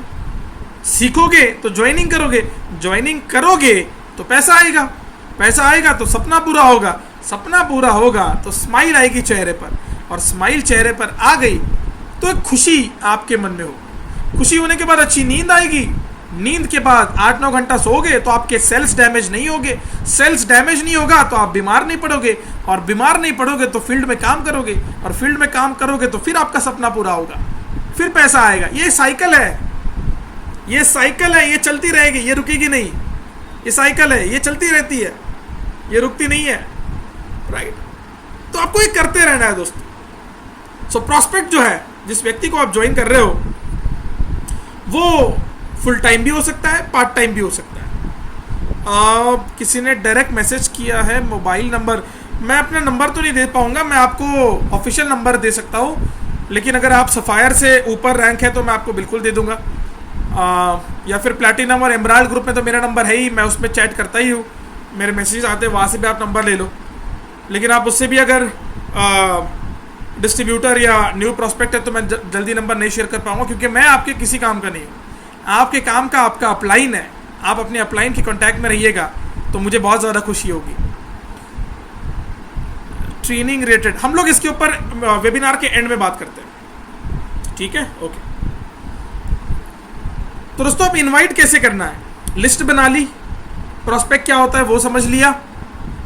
सीखोगे तो ज्वाइनिंग करोगे, ज्वाइनिंग करोगे तो पैसा आएगा, पैसा आएगा तो सपना पूरा होगा, सपना पूरा होगा तो स्माइल आएगी चेहरे पर, और स्माइल चेहरे पर आ गई तो एक खुशी आपके मन में होगी। खुशी होने के बाद अच्छी नींद आएगी। नींद के बाद 8-9 घंटा सोओगे तो आपके सेल्स डैमेज नहीं होंगे। सेल्स डैमेज नहीं होगा तो आप बीमार नहीं पड़ोगे, और बीमार नहीं पड़ोगे तो फील्ड में काम करोगे, और फील्ड में काम करोगे तो फिर आपका सपना पूरा होगा, फिर पैसा आएगा। ये साइकिल है, ये साइकिल है, ये चलती रहेगी, ये रुकेगी नहीं। ये साइकिल है, ये चलती रहती है, ये रुकती नहीं है। राइट? तो आपको ये करते रहना है दोस्तों। सो प्रॉस्पेक्ट जो है, जिस व्यक्ति को आप ज्वाइन कर रहे हो, वो फुल टाइम भी हो सकता है, पार्ट टाइम भी हो सकता है। किसी ने डायरेक्ट मैसेज किया है मोबाइल नंबर। मैं अपना नंबर तो नहीं दे पाऊंगा, मैं आपको ऑफिशियल नंबर दे सकता हूँ, लेकिन अगर आप सफायर से ऊपर रैंक है तो मैं आपको बिल्कुल दे दूंगा। या फिर प्लैटिनम और एमराल्ड ग्रुप में तो मेरा नंबर है ही, मैं उसमें चैट करता ही हूँ, मेरे मैसेज आते हैं, वहाँ से भी आप नंबर ले लो। लेकिन आप उससे भी अगर डिस्ट्रीब्यूटर या न्यू प्रॉस्पेक्ट है तो मैं जल्दी नंबर नहीं शेयर कर पाऊंगा, क्योंकि मैं आपके किसी काम का नहीं हूँ। आपके काम का आपका अपलाइन है। आप अपने अपलाइन के कांटेक्ट में रहिएगा तो मुझे बहुत ज़्यादा खुशी होगी। ट्रेनिंग रिलेटेड हम लोग इसके ऊपर वेबिनार के एंड में बात करते हैं, ठीक है? ओके। तो दोस्तों, अब इनवाइट कैसे करना है, लिस्ट बना ली, प्रॉस्पेक्ट क्या होता है वो समझ लिया,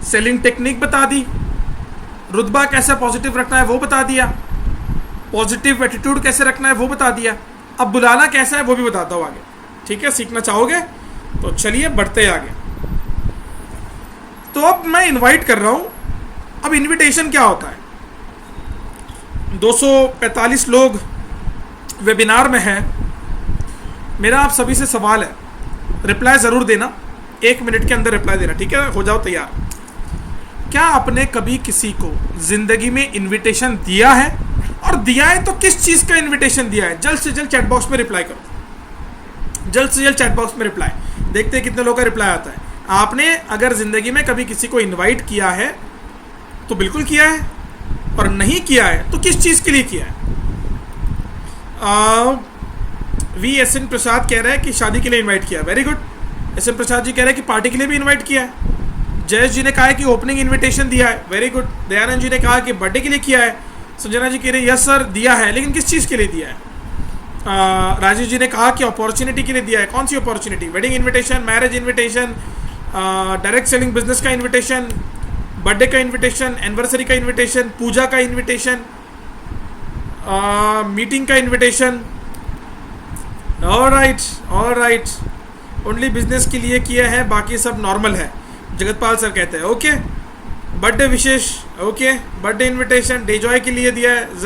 सेलिंग टेक्निक बता दी, रुतबा कैसे पॉजिटिव रखना है वो बता दिया, पॉजिटिव एटीट्यूड कैसे रखना है वो बता दिया। अब बुलाना कैसा है वो भी बताता हूँ आगे, ठीक है? सीखना चाहोगे तो चलिए बढ़ते आगे। तो अब मैं इनवाइट कर रहा हूं। अब इनविटेशन क्या होता है? 245 लोग वेबिनार में हैं। मेरा आप सभी से सवाल है, रिप्लाई ज़रूर देना, 1 मिनट के अंदर रिप्लाई देना, ठीक है? हो जाओ तैयार। क्या आपने कभी किसी को जिंदगी में इनविटेशन दिया है? और दिया है तो किस चीज़ का इनविटेशन दिया है? जल्द से जल्द चैट बॉक्स में रिप्लाई करो, जल्द से जल्द चैट बॉक्स में रिप्लाई। देखते हैं कितने लोगों का रिप्लाई आता है। आपने अगर ज़िंदगी में कभी किसी को इनवाइट किया है तो बिल्कुल किया है, और नहीं किया है तो किस चीज़ के लिए किया है? VSN प्रसाद कह रहे हैं कि शादी के लिए इनवाइट किया, very good. SN Prasad ji कह रहे हैं कि पार्टी के लिए भी इनवाइट किया है। जयेश जी ने कहा है कि ओपनिंग इनविटेशन दिया है, वेरी गुड। दयानंद जी ने कहा कि बर्थडे के लिए किया है। संजना जी कह रहे हैं यस सर दिया है, लेकिन किस चीज़ के लिए दिया है? राजीव जी ने कहा कि अपॉर्चुनिटी के लिए दिया है। कौन सी opportunity? Wedding invitation, marriage invitation, direct selling business का इनविटेशन, बर्थडे का इनविटेशन, एनिवर्सरी का इनविटेशन, पूजा का इनविटेशन, मीटिंग का इनविटेशन। ऑलराइट, ओनली बिजनेस के लिए किया है, बाकी सब नॉर्मल है। जगतपाल सर कहते हैं ओके। बर्थडे विशेष, okay. Birthday invitation Dejoy के लिए दिया है,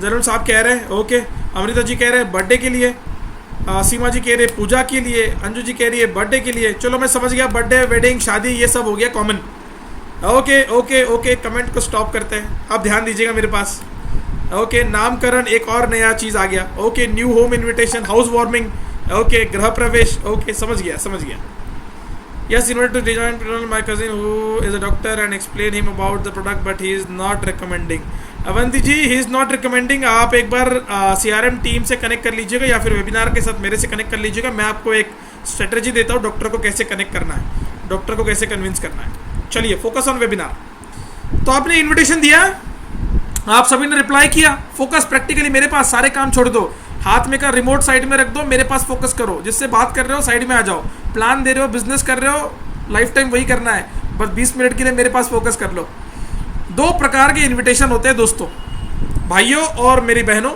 जरूर साहब कह रहे हैं ओके। अमृता जी कह रहे हैं बर्थडे के लिए, सीमा जी कह रहे हैं पूजा के लिए, अंजू जी कह रही है बर्थडे के लिए। चलो मैं समझ गया, बर्थडे, वेडिंग, शादी ये सब हो गया common. Okay okay okay, comment को स्टॉप करते हैं, आप ध्यान दीजिएगा मेरे पास। ओके, नामकरण, एक और नया चीज़ आ गया। Okay, new home invitation, house warming, okay, गृह प्रवेश, ओके, समझ गया समझ गया। Yes, invited to join my cousin who is a doctor and explain him about the product, but he is not recommending. Avanti ji, he is not recommending। आप एक बार CRM टीम से कनेक्ट कर लीजिएगा या फिर वेबिनार के साथ मेरे से कनेक्ट कर लीजिएगा। मैं आपको एक स्ट्रेटजी देता हूँ डॉक्टर को कैसे कनेक्ट करना है, डॉक्टर को कैसे कन्विंस करना है। चलिए, फोकस ऑन वेबिनार। तो आपने इन्विटेशन दिया, आप सभी ने रिप्लाई किया। फोकस प्रैक्टिकली मेरे पास, सारे काम छोड़ दो, हाथ में का रिमोट साइड में रख दो, मेरे पास फोकस करो। जिससे बात कर रहे हो साइड में आ जाओ, प्लान दे रहे हो, बिजनेस कर रहे हो, लाइफ टाइम वही करना है, बस 20 मिनट के लिए मेरे पास फोकस कर लो। 2 प्रकार के इनविटेशन होते हैं दोस्तों, भाइयों और मेरी बहनों,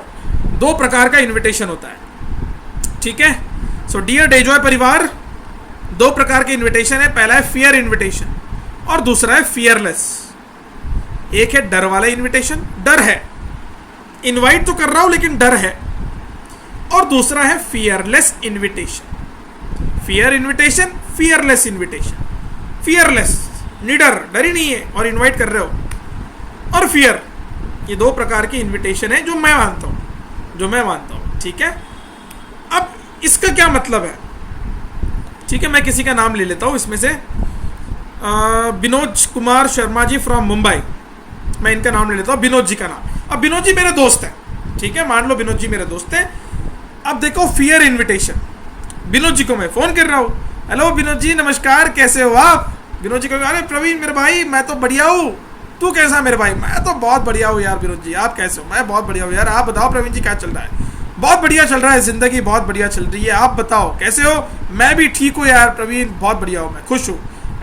2 प्रकार का इनविटेशन होता है, ठीक है। सो डियर डेजॉय परिवार, 2 प्रकार के इनविटेशन है। पहला है फियर इनविटेशन और दूसरा है फियरलेस। एक है डर वाला इनविटेशन, डर है, इनवाइट तो कर रहा हूं लेकिन डर है, और दूसरा है fearless invitation. Fear invitation, fearless invitation. Fearless, निडर, डर ही नहीं है और इनवाइट कर रहे हो, और फियर, ये 2 प्रकार की इनविटेशन है जो मैं मानता हूं, ठीक है। अब इसका क्या मतलब है, ठीक है, मैं किसी का नाम ले लेता हूं इसमें से, विनोद कुमार शर्मा जी फ्रॉम मुंबई, मैं इनका नाम ले लेता हूं, विनोद जी का नाम। अब विनोद जी मेरे दोस्त हैं, ठीक है, मान लो विनोद जी मेरे दोस्त हैं। अब देखो फियर इनविटेशन, विनोद जी को मैं फोन कर रहा हूँ, हेलो विनोद जी नमस्कार, कैसे हो आप। विनोद जी कहेंगे, अरे प्रवीण मेरे भाई, मैं तो बढ़िया हूँ, तू कैसा मेरे भाई। मैं तो बहुत बढ़िया हूँ यार विनोद जी, आप कैसे हो। मैं बहुत बढ़िया हूँ यार, आप बताओ प्रवीण जी क्या चल रहा है। बहुत बढ़िया चल रहा है, जिंदगी बहुत बढ़िया चल रही है, आप बताओ कैसे हो। मैं भी ठीक हूँ यार प्रवीण, बहुत बढ़िया हूँ, मैं खुश हूँ।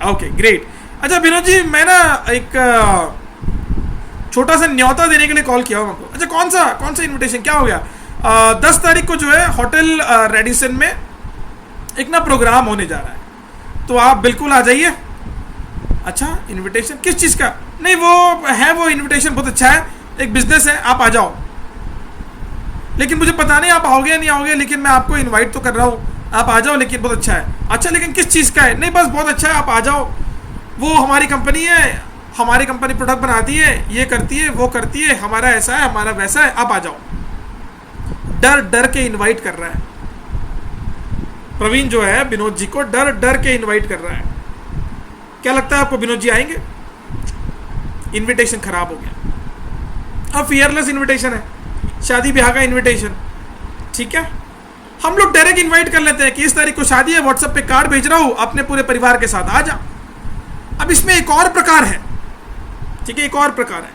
Okay great. अच्छा विनोद जी, मैं ना एक छोटा सा न्योता देने के लिए कॉल किया हूँ आपको। अच्छा कौन सा इन्विटेशन, क्या हो गया। 10 तारीख को जो है होटल रेडिसन में एक ना प्रोग्राम होने जा रहा है, तो आप बिल्कुल आ जाइए। अच्छा इनविटेशन किस चीज़ का। नहीं वो इनविटेशन बहुत अच्छा है, एक बिजनेस है, आप आ जाओ। लेकिन मुझे पता नहीं आप आओगे या नहीं आओगे, लेकिन मैं आपको इनवाइट तो कर रहा हूँ, आप आ जाओ। लेकिन बहुत अच्छा है। अच्छा लेकिन किस चीज़ का है। नहीं बस बहुत अच्छा है, आप आ जाओ। वो हमारी कंपनी है, हमारी कंपनी प्रोडक्ट बनाती है, ये करती है, वो करती है, हमारा ऐसा है, हमारा वैसा है, आप आ जाओ। डर के इनवाइट कर रहा है प्रवीण जो है, विनोद जी को डर के इनवाइट कर रहा है। क्या लगता है आपको विनोद जी आएंगे। इनविटेशन खराब हो गया। अब फियरलेस इनविटेशन है, शादी ब्याह का इनविटेशन, ठीक है। हम लोग डायरेक्ट इनवाइट कर लेते हैं कि इस तारीख को शादी है, व्हाट्सएप पे कार्ड भेज रहा हूं, अपने पूरे परिवार के साथ आ जा। अब इसमें एक और प्रकार है, ठीक है, एक और प्रकार है।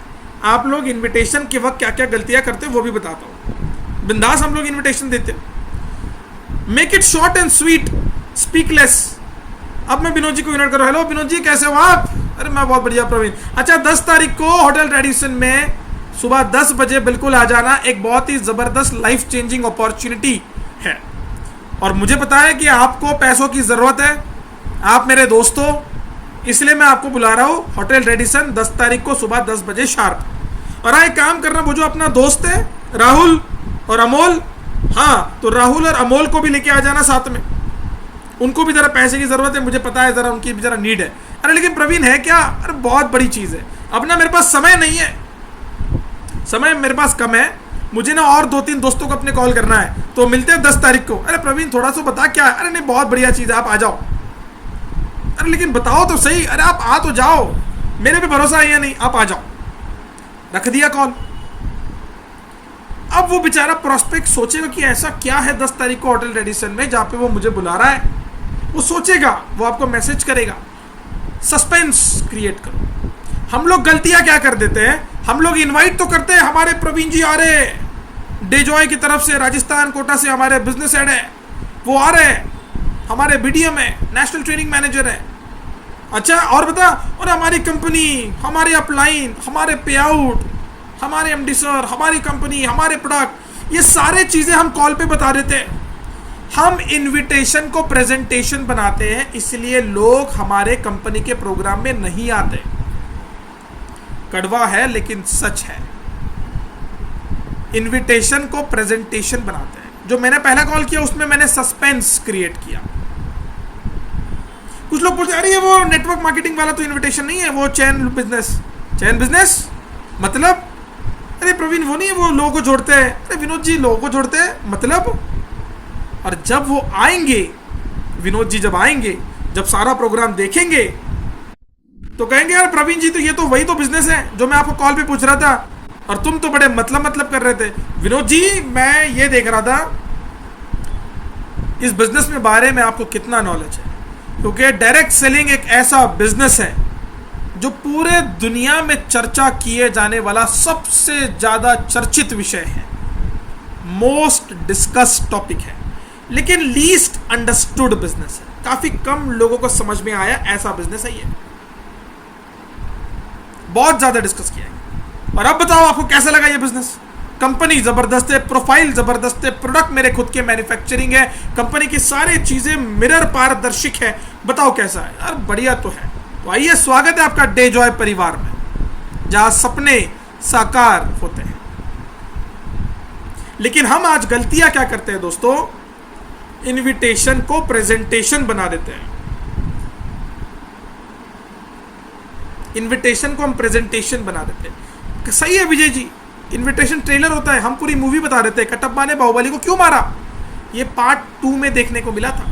आप लोग इनविटेशन के वक्त क्या क्या गलतियां करते हो वो भी बताता हूं। बिंदास हम लोग इनविटेशन देते हैं, make it short and sweet, speak less. अब मैं विनोद जी को इन्वाइट कर रहा हूं, हेलो विनोद जी कैसे हो आप। अरे मैं बहुत बढ़िया प्रवीण। अच्छा 10 तारीख को होटल रेडिसन में सुबह 10 बजे बिल्कुल आ जाना, एक बहुत ही जबरदस्त लाइफ चेंजिंग अपॉर्चुनिटी है। और मुझे पता है कि आपको पैसों की जरूरत है, आप मेरे दोस्त हो, इसलिए मैं आपको बुला रहा हूँ होटल रेडिसन 10 तारीख को सुबह 10 बजे शार्प। और एक काम करना, वो जो अपना दोस्त है राहुल और अमोल, हाँ तो राहुल और अमोल को भी लेके आ जाना साथ में, उनको भी जरा पैसे की जरूरत है, मुझे पता है जरा उनकी भी जरा नीड है। अरे लेकिन प्रवीण है क्या, अरे बहुत बड़ी चीज है। अब ना मेरे पास समय नहीं है, समय मेरे पास कम है, मुझे ना और 2-3 दोस्तों को अपने कॉल करना है, तो मिलते हैं 10 तारीख को। अरे प्रवीण थोड़ा सा बता क्या है। अरे नहीं बहुत बढ़िया चीज है, आप आ जाओ। अरे लेकिन बताओ तो सही, अरे आप आ तो जाओ, मेरे पे भरोसा है या नहीं, आप आ जाओ। रख दिया कॉल। अब वो बेचारा प्रोस्पेक्ट सोचेगा कि ऐसा क्या है 10 तारीख को होटल रेडिसन में जहां पे वो मुझे बुला रहा है। वो सोचेगा, वो आपको मैसेज करेगा, सस्पेंस क्रिएट करो। हम लोग गलतियां क्या कर देते हैं, हम लोग इनवाइट तो करते हैं, हमारे प्रवीण जी आ रहे, डेजॉय की तरफ से राजस्थान कोटा से हमारे बिजनेस हेड है, वो आ रहे हैं, हमारे बीडीएम है, नेशनल ट्रेनिंग मैनेजर है। अच्छा और बता, और हमारी कंपनी, हमारे अपलाइन, हमारे पे आउट, हमारे एमडी सर, हमारी कंपनी, हमारे प्रोडक्ट, ये सारे चीजें हम कॉल पे बता देते हैं। हम इनविटेशन को प्रेजेंटेशन बनाते हैं, इसलिए लोग हमारे कंपनी के प्रोग्राम में नहीं आते। कड़वा है लेकिन सच है। इनविटेशन को प्रेजेंटेशन बनाते हैं। जो मैंने पहला कॉल किया उसमें मैंने सस्पेंस क्रिएट किया। कुछ लोग बोलते हैं अरे ये वो नेटवर्क मार्केटिंग वाला तो इनविटेशन नहीं है, वो चैन बिजनेस। चैन बिजनेस मतलब? अरे प्रवीण वो नहीं है, वो लोगों को जोड़ते हैं। अरे विनोद जी लोगों को जोड़ते हैं मतलब? और जब वो आएंगे, विनोद जी जब आएंगे, जब सारा प्रोग्राम देखेंगे तो कहेंगे यार प्रवीण जी तो ये तो वही तो बिजनेस है जो मैं आपको कॉल पे पूछ रहा था, और तुम तो बड़े मतलब कर रहे थे। विनोद जी मैं ये देख रहा था इस बिजनेस में बारे में आपको कितना नॉलेज है, क्योंकि डायरेक्ट सेलिंग एक ऐसा बिजनेस है जो पूरे दुनिया में चर्चा किए जाने वाला सबसे ज्यादा चर्चित विषय है, मोस्ट डिस्कस्ड टॉपिक है, लेकिन लीस्ट अंडरस्टूड बिजनेस है। काफी कम लोगों को समझ में आया ऐसा बिजनेस है ये, बहुत ज्यादा डिस्कस किया है। और अब बताओ आपको कैसा लगा ये बिजनेस? कंपनी जबरदस्त है, प्रोफाइल जबरदस्त है, प्रोडक्ट मेरे खुद के मैन्युफैक्चरिंग है, कंपनी की सारी चीजें मिरर पारदर्शिक है। बताओ कैसा है यार? बढ़िया तो है। तो आइए, स्वागत है आपका डे जॉय परिवार में, जहां सपने साकार होते हैं। लेकिन हम आज गलतियां क्या करते हैं दोस्तों? इनविटेशन को प्रेजेंटेशन बना देते हैं। इनविटेशन को हम प्रेजेंटेशन बना देते हैं। सही है विजय जी, इनविटेशन ट्रेलर होता है, हम पूरी मूवी बता देते हैं। कटप्पा ने बाहुबली को क्यों मारा, ये पार्ट 2 में देखने को मिला था।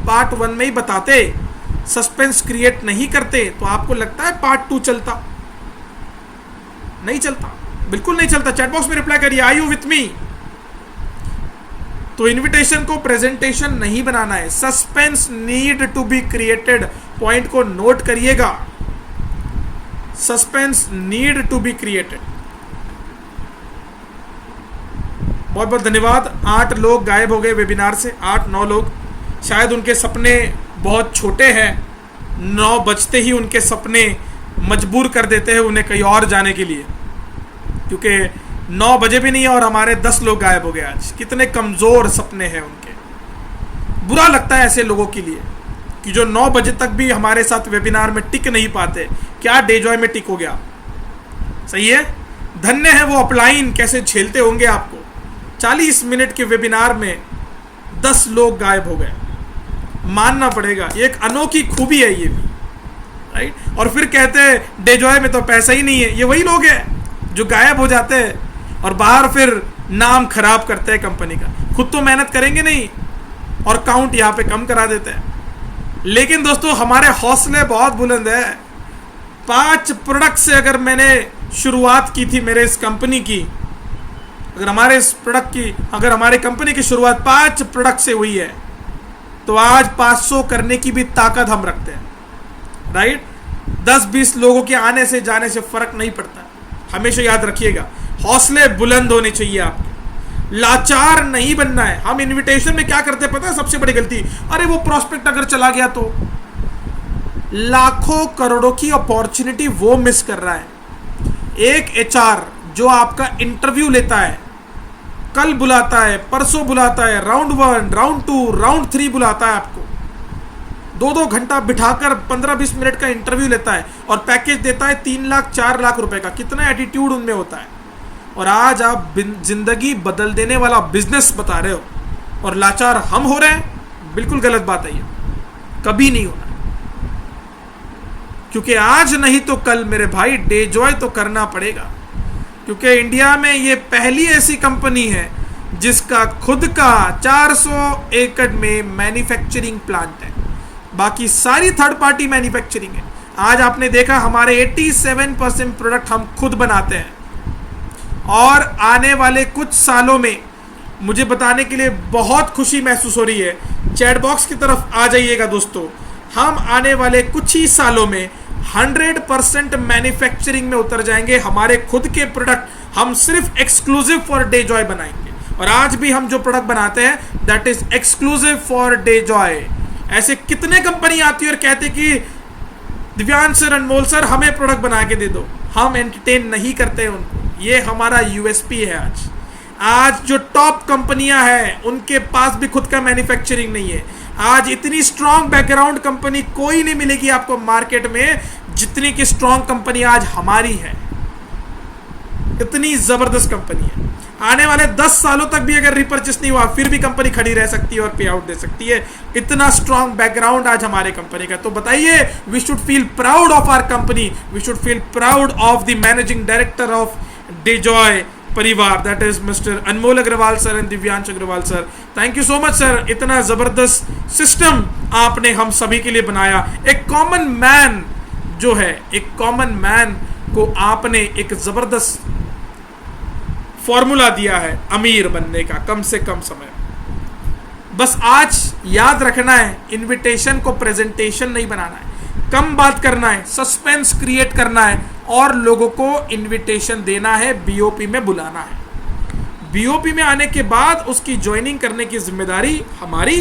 पार्ट 1 में ही बताते, सस्पेंस क्रिएट नहीं करते, तो आपको लगता है पार्ट 2 चलता? नहीं चलता, बिल्कुल नहीं चलता। चैट बॉक्स में रिप्लाई करिए, आर यू विथ मी? तो इनविटेशन को प्रेजेंटेशन नहीं बनाना है, suspense need to be created. Point को नोट करिएगा, suspense need to be created. बहुत बहुत धन्यवाद। 8 लोग गायब हो गए वेबिनार से, 8-9 लोग। शायद उनके सपने बहुत छोटे हैं, 9 बजते ही उनके सपने मजबूर कर देते हैं उन्हें कहीं और जाने के लिए, क्योंकि 9 बजे भी नहीं है और हमारे 10 लोग गायब हो गए आज। कितने कमजोर सपने हैं उनके। बुरा लगता है ऐसे लोगों के लिए कि जो 9 बजे तक भी हमारे साथ वेबिनार में टिक नहीं पाते। क्या डे जॉय में टिक हो गया? सही है, धन्य है वो अपलाइन, कैसे झेलते होंगे आपको। 40 मिनट के वेबिनार में 10 लोग गायब हो गए, मानना पड़ेगा। ये एक अनोखी खूबी है ये भी, राइट। और फिर कहते हैं डे जॉय में तो पैसा ही नहीं है। ये वही लोग हैं जो गायब हो जाते हैं और बाहर फिर नाम खराब करते हैं कंपनी का। खुद तो मेहनत करेंगे नहीं और काउंट यहाँ पे कम करा देते हैं। लेकिन दोस्तों हमारे हौसले बहुत बुलंद है। 5 प्रोडक्ट से अगर मैंने शुरुआत की थी मेरे इस कंपनी की, अगर हमारे इस प्रोडक्ट की, अगर हमारे कंपनी की शुरुआत 5 प्रोडक्ट से हुई है, तो आज 500 करने की भी ताकत हम रखते हैं, राइट। 10-20 लोगों के आने से जाने से फर्क नहीं पड़ता। हमेशा याद रखिएगा, हौसले बुलंद होने चाहिए आपके, लाचार नहीं बनना है। हम इनविटेशन में क्या करते हैं पता है? सबसे बड़ी गलती, अरे वो प्रोस्पेक्ट अगर चला गया तो। लाखों करोड़ों की अपॉर्चुनिटी वो मिस कर रहा है। एक एचआर जो आपका इंटरव्यू लेता है, कल बुलाता है, परसों बुलाता है, राउंड 1, राउंड 2, राउंड 3 बुलाता है आपको, 2-2 घंटा बिठाकर 15-20 मिनट का इंटरव्यू लेता है और पैकेज देता है 3 लाख 4 लाख रुपए का। कितना एटीट्यूड उनमें होता है। और आज आप जिंदगी बदल देने वाला बिजनेस बता रहे हो और लाचार हम हो रहे हैं। बिल्कुल गलत बात है ये, कभी नहीं होना। क्योंकि आज नहीं तो कल मेरे भाई डे जॉय तो करना पड़ेगा, क्योंकि इंडिया में ये पहली ऐसी कंपनी है जिसका खुद का 400 एकड़ में मैन्युफैक्चरिंग प्लांट है। बाकी सारी थर्ड पार्टी मैन्युफैक्चरिंग है। आज आपने देखा हमारे 87% प्रोडक्ट हम खुद बनाते हैं, और आने वाले कुछ सालों में मुझे बताने के लिए बहुत खुशी महसूस हो रही है। चैट बॉक्स की तरफ आ जाइएगा दोस्तों। हम आने वाले कुछ ही सालों में 100% मैन्युफैक्चरिंग में उतर जाएंगे। हमारे खुद के प्रोडक्ट हम सिर्फ एक्सक्लूसिव फॉर डे जॉय बनाएंगे, और आज भी हम जो प्रोडक्ट बनाते हैं that is exclusive for day Joy. ऐसे कितने कंपनी आती है और कहते कि दिव्यांश सर, अनमोल सर, हमें प्रोडक्ट बना के दे दो। हम एंटरटेन नहीं करते उनको, ये हमारा यूएसपी है। आज जो टॉप कंपनियां हैं उनके पास भी खुद का मैन्युफैक्चरिंग नहीं है। आज इतनी स्ट्रांग बैकग्राउंड कंपनी कोई नहीं मिलेगी आपको मार्केट में जितनी की स्ट्रांग कंपनी आज हमारी है। इतनी जबरदस्त कंपनी है। आने वाले 10 सालों तक भी अगर रिपर्चेस नहीं हुआ फिर भी कंपनी खड़ी रह सकती है और पे आउट दे सकती है। इतना स्ट्रॉन्ग बैकग्राउंड आज हमारे कंपनी का। तो बताइए, we should feel proud of our company, we should feel proud of the managing director of Dejoy Parivar, that is mister Anmol Agrawal sir and Divyansh Agrawal sir. Thank you so much sir, इतना जबरदस्त सिस्टम आपने हम सभी के लिए बनाया। एक कॉमन मैन जो है, एक कॉमन मैन को आपने एक जबरदस्त फॉर्मूला दिया है अमीर बनने का, कम से कम समय। बस आज याद रखना है, इनविटेशन को प्रेजेंटेशन नहीं बनाना है, कम बात करना है, सस्पेंस क्रिएट करना है और लोगों को इनविटेशन देना है, बीओपी में बुलाना है। बीओपी में आने के बाद उसकी ज्वाइनिंग करने की जिम्मेदारी हमारी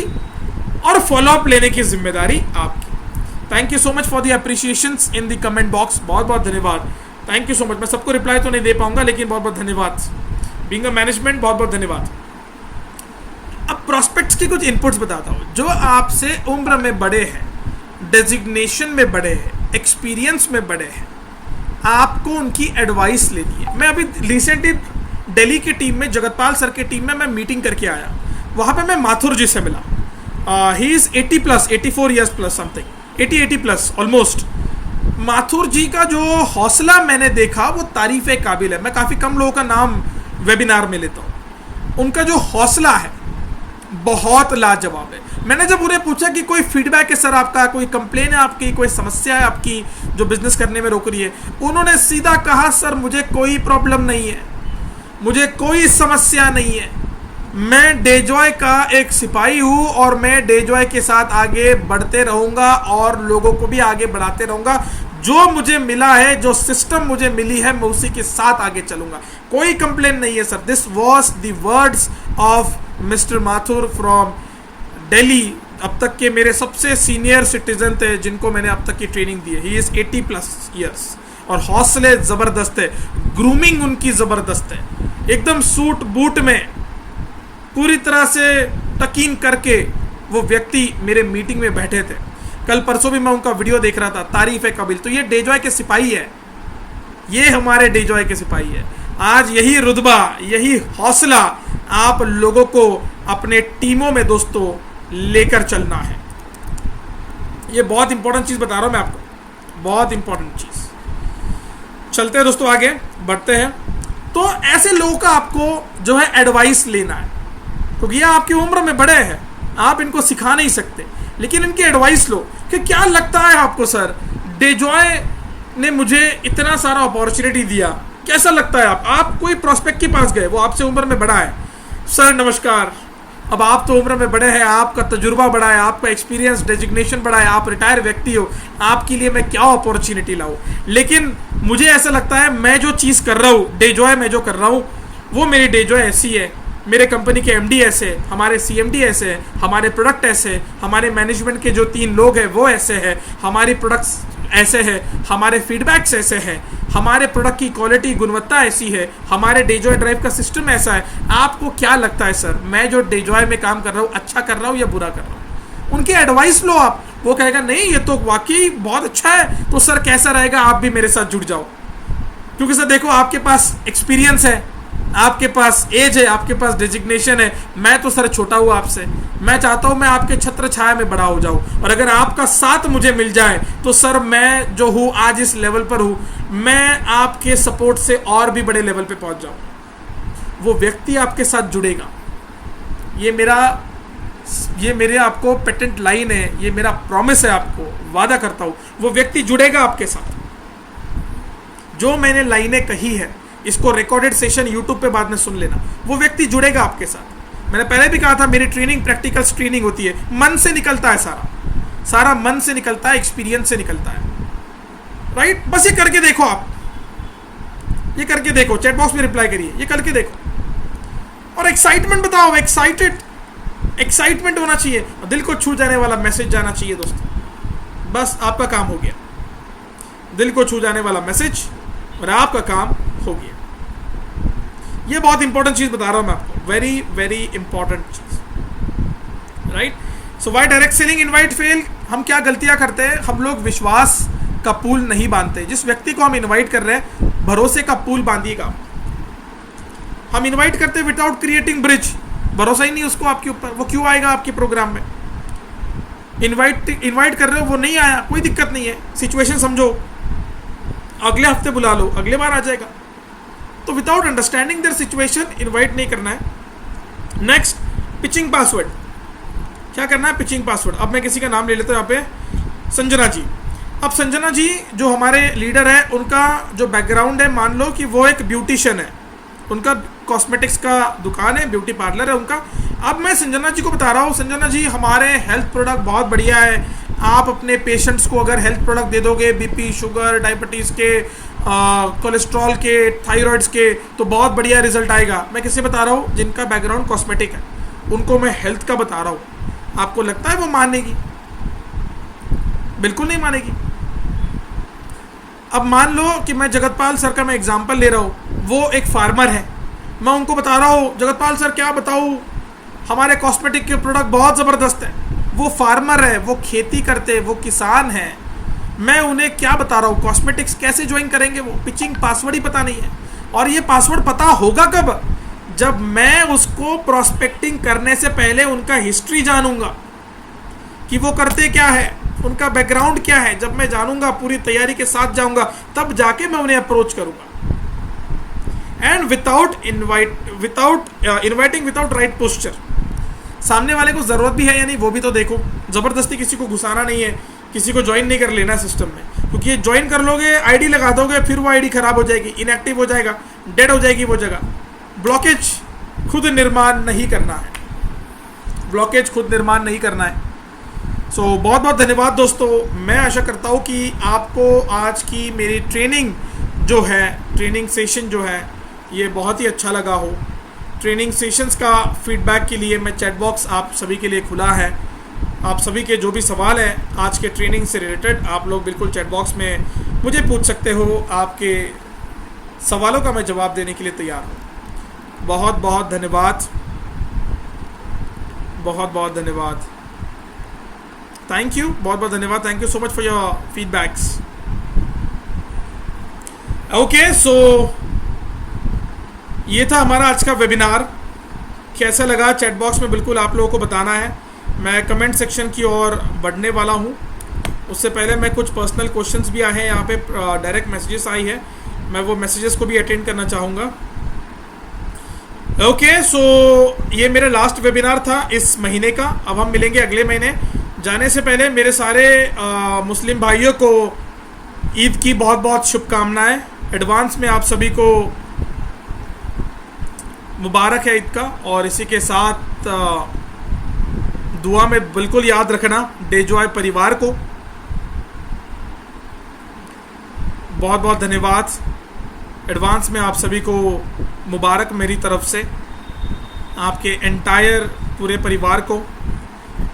और फॉलोअप लेने की जिम्मेदारी आपकी। Thank you so much for the अप्रिशिएशंस in the comment box. बहुत बहुत धन्यवाद, थैंक यू सो मच। मैं सबको रिप्लाई तो नहीं दे पाऊंगा, लेकिन बहुत बहुत धन्यवाद। बीइंग अ मैनेजमेंट, बहुत बहुत धन्यवाद। अब प्रोस्पेक्ट्स के कुछ इनपुट्स बताता हूं। जो आपसे उम्र में बड़े हैं, डेजिग्नेशन में बड़े हैं, एक्सपीरियंस में बड़े हैं, आपको उनकी एडवाइस लेनी है। मैं अभी रिसेंटली दिल्ली की टीम में, जगतपाल सर की टीम में मैं मीटिंग करके आया। वहां पे मैं माथुर जी से मिला। He is 80 plus, 84 years plus something, 80 plus almost. Mathur ji का जो हौसला मैंने देखा वो तारीफ़े काबिल है। मैं काफ़ी कम लोगों का नाम वेबिनार में लेता हूँ। उनका जो हौसला है बहुत लाजवाब है। मैंने जब उन्हें पूछा कि कोई फीडबैक है सर आपका, कोई कंप्लेन है आपकी, कोई समस्या है आपकी जो बिजनेस करने में रोक रही है, उन्होंने सीधा कहा सर मुझे कोई प्रॉब्लम नहीं है, मुझे कोई समस्या नहीं है, मैं डेजॉय का एक सिपाही हूँ और मैं डेजॉय के साथ आगे बढ़ते रहूँगा और लोगों को भी आगे बढ़ाते रहूँगा। जो मुझे मिला है, जो सिस्टम मुझे मिली है, मैं उसी के साथ आगे चलूँगा, कोई कंप्लेन नहीं है sir. This was the words of mister Mathur from Delhi. अब तक के मेरे सबसे सीनियर सिटीजन थे जिनको मैंने अब तक की ट्रेनिंग दी है। ही इज़ 80 प्लस ईयर्स और हौसले ज़बरदस्त है, ग्रूमिंग उनकी ज़बरदस्त है, एकदम सूट बूट में पूरी तरह से तकीन करके वो व्यक्ति मेरे मीटिंग में बैठे थे। कल परसों भी मैं उनका वीडियो देख रहा था, तारीफ है काबिल। तो ये डेजॉय के सिपाही है, ये हमारे डेजॉय के सिपाही है। आज यही रुतबा, यही हौसला आप लोगों को अपने टीमों में दोस्तों लेकर चलना है। ये बहुत इंपॉर्टेंट चीज़ बता रहा हूँ मैं आपको, बहुत इंपॉर्टेंट चीज़। चलते हैं दोस्तों, आगे बढ़ते हैं। तो ऐसे लोगों का आपको जो है एडवाइस लेना है, क्योंकि ये आपकी उम्र में बड़े हैं, आप इनको सिखा नहीं सकते, लेकिन इनकी एडवाइस लो कि क्या लगता है आपको सर, डेजॉय ने मुझे इतना सारा अपॉर्चुनिटी दिया, कैसा लगता है आप कोई प्रोस्पेक्ट के पास गए, वो आपसे उम्र में बड़ा है, सर नमस्कार, अब आप तो उम्र में बड़े हैं, आपका तजुर्बा बड़ा है, आपका एक्सपीरियंस डेजिग्नेशन बड़ा है, आप रिटायर व्यक्ति हो, आपके लिए मैं क्या अपॉर्चुनिटी लाऊं, लेकिन मुझे ऐसा लगता है मैं जो चीज़ कर रहा हूँ, डेजॉय में जो कर रहा हूँ, वो मेरी डेजॉय ऐसी है, मेरे कंपनी के एमडी ऐसे, हमारे सीएमडी ऐसे, हमारे प्रोडक्ट ऐसे, हमारे मैनेजमेंट के जो 3 लोग हैं वो ऐसे हैं, हमारी प्रोडक्ट्स ऐसे हैं, हमारे फीडबैक्स ऐसे हैं, हमारे प्रोडक्ट की क्वालिटी गुणवत्ता ऐसी है, हमारे डेजॉय ड्राइव का सिस्टम ऐसा है। आपको क्या लगता है सर, मैं जो डेजॉय में काम कर रहा हूँ अच्छा कर रहा हूँ या बुरा कर रहा हूँ? उनकी एडवाइस लो आप। वो कहेगा नहीं ये तो वाकई बहुत अच्छा है, तो सर कैसा रहेगा आप भी मेरे साथ जुड़ जाओ, क्योंकि सर देखो आपके पास एक्सपीरियंस है, आपके पास एज है, आपके पास डेजिग्नेशन है, मैं तो सर छोटा हूँ आपसे, मैं चाहता हूँ मैं आपके छत्र छाया में बड़ा हो जाऊँ, और अगर आपका साथ मुझे मिल जाए तो सर मैं जो हूँ आज इस लेवल पर हूँ, मैं आपके सपोर्ट से और भी बड़े लेवल पे पहुँच जाऊँ। वो व्यक्ति आपके साथ जुड़ेगा। ये मेरे आपको पेटेंट लाइन है, ये मेरा प्रॉमिस है, आपको वादा करता हूँ, वो व्यक्ति जुड़ेगा आपके साथ। जो मैंने लाइनें कही है, इसको रिकॉर्डेड सेशन यूट्यूब पे बाद में सुन लेना, वो व्यक्ति जुड़ेगा आपके साथ। मैंने पहले भी कहा था मेरी ट्रेनिंग प्रैक्टिकल स्क्रीनिंग होती है, मन से निकलता है, सारा मन से निकलता है, एक्सपीरियंस से निकलता है, राइट। बस ये करके देखो, आप ये करके देखो, चैट बॉक्स में रिप्लाई करिए, ये करके देखो और एक्साइटमेंट बताओ। एक्साइटमेंट होना चाहिए, दिल को छू जाने वाला मैसेज जाना चाहिए दोस्तों, बस आपका काम हो गया। दिल को छू जाने वाला मैसेज और आपका काम हो गया। ये बहुत इंपॉर्टेंट चीज बता रहा हूं मैं आपको, वेरी वेरी इंपॉर्टेंट चीज, right. So why direct selling invite fail? हम क्या गलतियां करते हैं, हम लोग विश्वास का पूल नहीं बांधते। जिस व्यक्ति को हम इनवाइट कर रहे हैं, भरोसे का पूल बांधिएगा। हम इनवाइट करते हैं विदाउट क्रिएटिंग ब्रिज, भरोसा ही नहीं उसको आपके ऊपर, वो क्यों आएगा आपके प्रोग्राम में? इनवाइट कर रहे हो, वो नहीं आया, कोई दिक्कत नहीं है, सिचुएशन समझो, अगले हफ्ते बुला लो, अगले बार आ जाएगा। तो without understanding their situation invite नहीं करना है। Next, pitching password. क्या करना है? Pitching password. अब मैं किसी का नाम ले लेता हूँ यहाँ पे, संजना जी। अब संजना जी जो हमारे लीडर है, उनका जो बैकग्राउंड है, मान लो कि वो एक ब्यूटिशियन है, उनका कॉस्मेटिक्स का दुकान है, ब्यूटी पार्लर है उनका। अब मैं संजना जी को बता रहा हूँ, संजना जी हमारे हेल्थ प्रोडक्ट बहुत बढ़िया है, आप अपने पेशेंट्स को अगर हेल्थ प्रोडक्ट दे दोगे, बीपी, शुगर, डायबिटीज़ के, कोलेस्ट्रॉल के, थायराइड्स के, तो बहुत बढ़िया रिजल्ट आएगा। मैं किससे बता रहा हूँ? जिनका बैकग्राउंड कॉस्मेटिक है, उनको मैं हेल्थ का बता रहा हूँ। आपको लगता है वो मानेगी? बिल्कुल नहीं मानेगी। अब मान लो कि मैं जगतपाल सर का मैं एग्जांपल ले रहा हूँ, वो एक फार्मर है, मैं उनको बता रहा हूँ जगतपाल सर क्या बताऊँ, हमारे कॉस्मेटिक के प्रोडक्ट बहुत ज़बरदस्त है। वो फार्मर है, वो खेती करते, वो किसान है, मैं उन्हें क्या बता रहा हूँ, कॉस्मेटिक्स कैसे ज्वाइन करेंगे? वो पिचिंग पासवर्ड ही पता नहीं है। और ये पासवर्ड पता होगा कब? जब मैं उसको प्रोस्पेक्टिंग करने से पहले उनका हिस्ट्री जानूंगा कि वो करते क्या है, उनका बैकग्राउंड क्या है। जब मैं जानूंगा, पूरी तैयारी के साथ जाऊंगा, तब जाके मैं उन्हें अप्रोच करूंगा। And inviting without right posture. सामने वाले को ज़रूरत भी है या नहीं वो भी तो देखो। ज़बरदस्ती किसी को घुसाना नहीं है, किसी को ज्वाइन नहीं कर लेना सिस्टम में, क्योंकि ये ज्वाइन कर लोगे, आईडी लगा दोगे, फिर वो आईडी खराब हो जाएगी, इनएक्टिव हो जाएगा, डेड हो जाएगी वो जगह। ब्लॉकेज खुद निर्माण नहीं करना है, ब्लॉकेज खुद निर्माण नहीं करना है। सो बहुत बहुत धन्यवाद दोस्तों। मैं आशा करता हूँ कि आपको आज की मेरी ट्रेनिंग जो है, ट्रेनिंग सेशन जो है, ये बहुत ही अच्छा लगा हो। ट्रेनिंग सेशंस का फीडबैक के लिए मैं चैट बॉक्स आप सभी के लिए खुला है। आप सभी के जो भी सवाल हैं आज के ट्रेनिंग से रिलेटेड, आप लोग बिल्कुल चैट बॉक्स में मुझे पूछ सकते हो। आपके सवालों का मैं जवाब देने के लिए तैयार हूँ। बहुत बहुत धन्यवाद, बहुत बहुत धन्यवाद, थैंक यू, बहुत बहुत धन्यवाद, thank you so much for your feedbacks. Okay, so ये था हमारा आज का वेबिनार। कैसा लगा चैट बॉक्स में बिल्कुल आप लोगों को बताना है। मैं कमेंट सेक्शन की ओर बढ़ने वाला हूँ। उससे पहले मैं कुछ पर्सनल क्वेश्चंस भी आए हैं यहाँ पे, डायरेक्ट मैसेजेस आई है, मैं वो मैसेजेस को भी अटेंड करना चाहूँगा। ओके, सो ये मेरा लास्ट वेबिनार था इस महीने का। अब हम मिलेंगे अगले महीने। जाने से पहले मेरे सारे मुस्लिम भाइयों को ईद की बहुत बहुत शुभकामनाएं। एडवांस में आप सभी को मुबारक है ईद का। और इसी के साथ दुआ में बिल्कुल याद रखना डेजॉय परिवार को। बहुत बहुत धन्यवाद। एडवांस में आप सभी को मुबारक मेरी तरफ से, आपके एंटायर पूरे परिवार को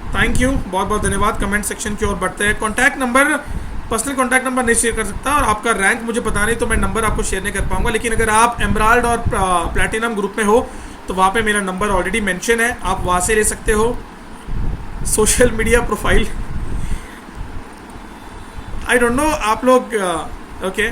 थैंक यू, बहुत बहुत धन्यवाद। कमेंट सेक्शन की ओर बढ़ते हैं। Contact number, personal contact number नहीं शेयर कर सकता, और आपका रैंक मुझे पता नहीं तो मैं नंबर आपको शेयर नहीं कर पाऊंगा। लेकिन अगर आप एमराल्ड और प्लैटिनम ग्रुप में हो तो वहाँ पे मेरा नंबर ऑलरेडी मेंशन है, आप वहाँ से ले सकते हो। Social media profile I don't know आप लोग ओके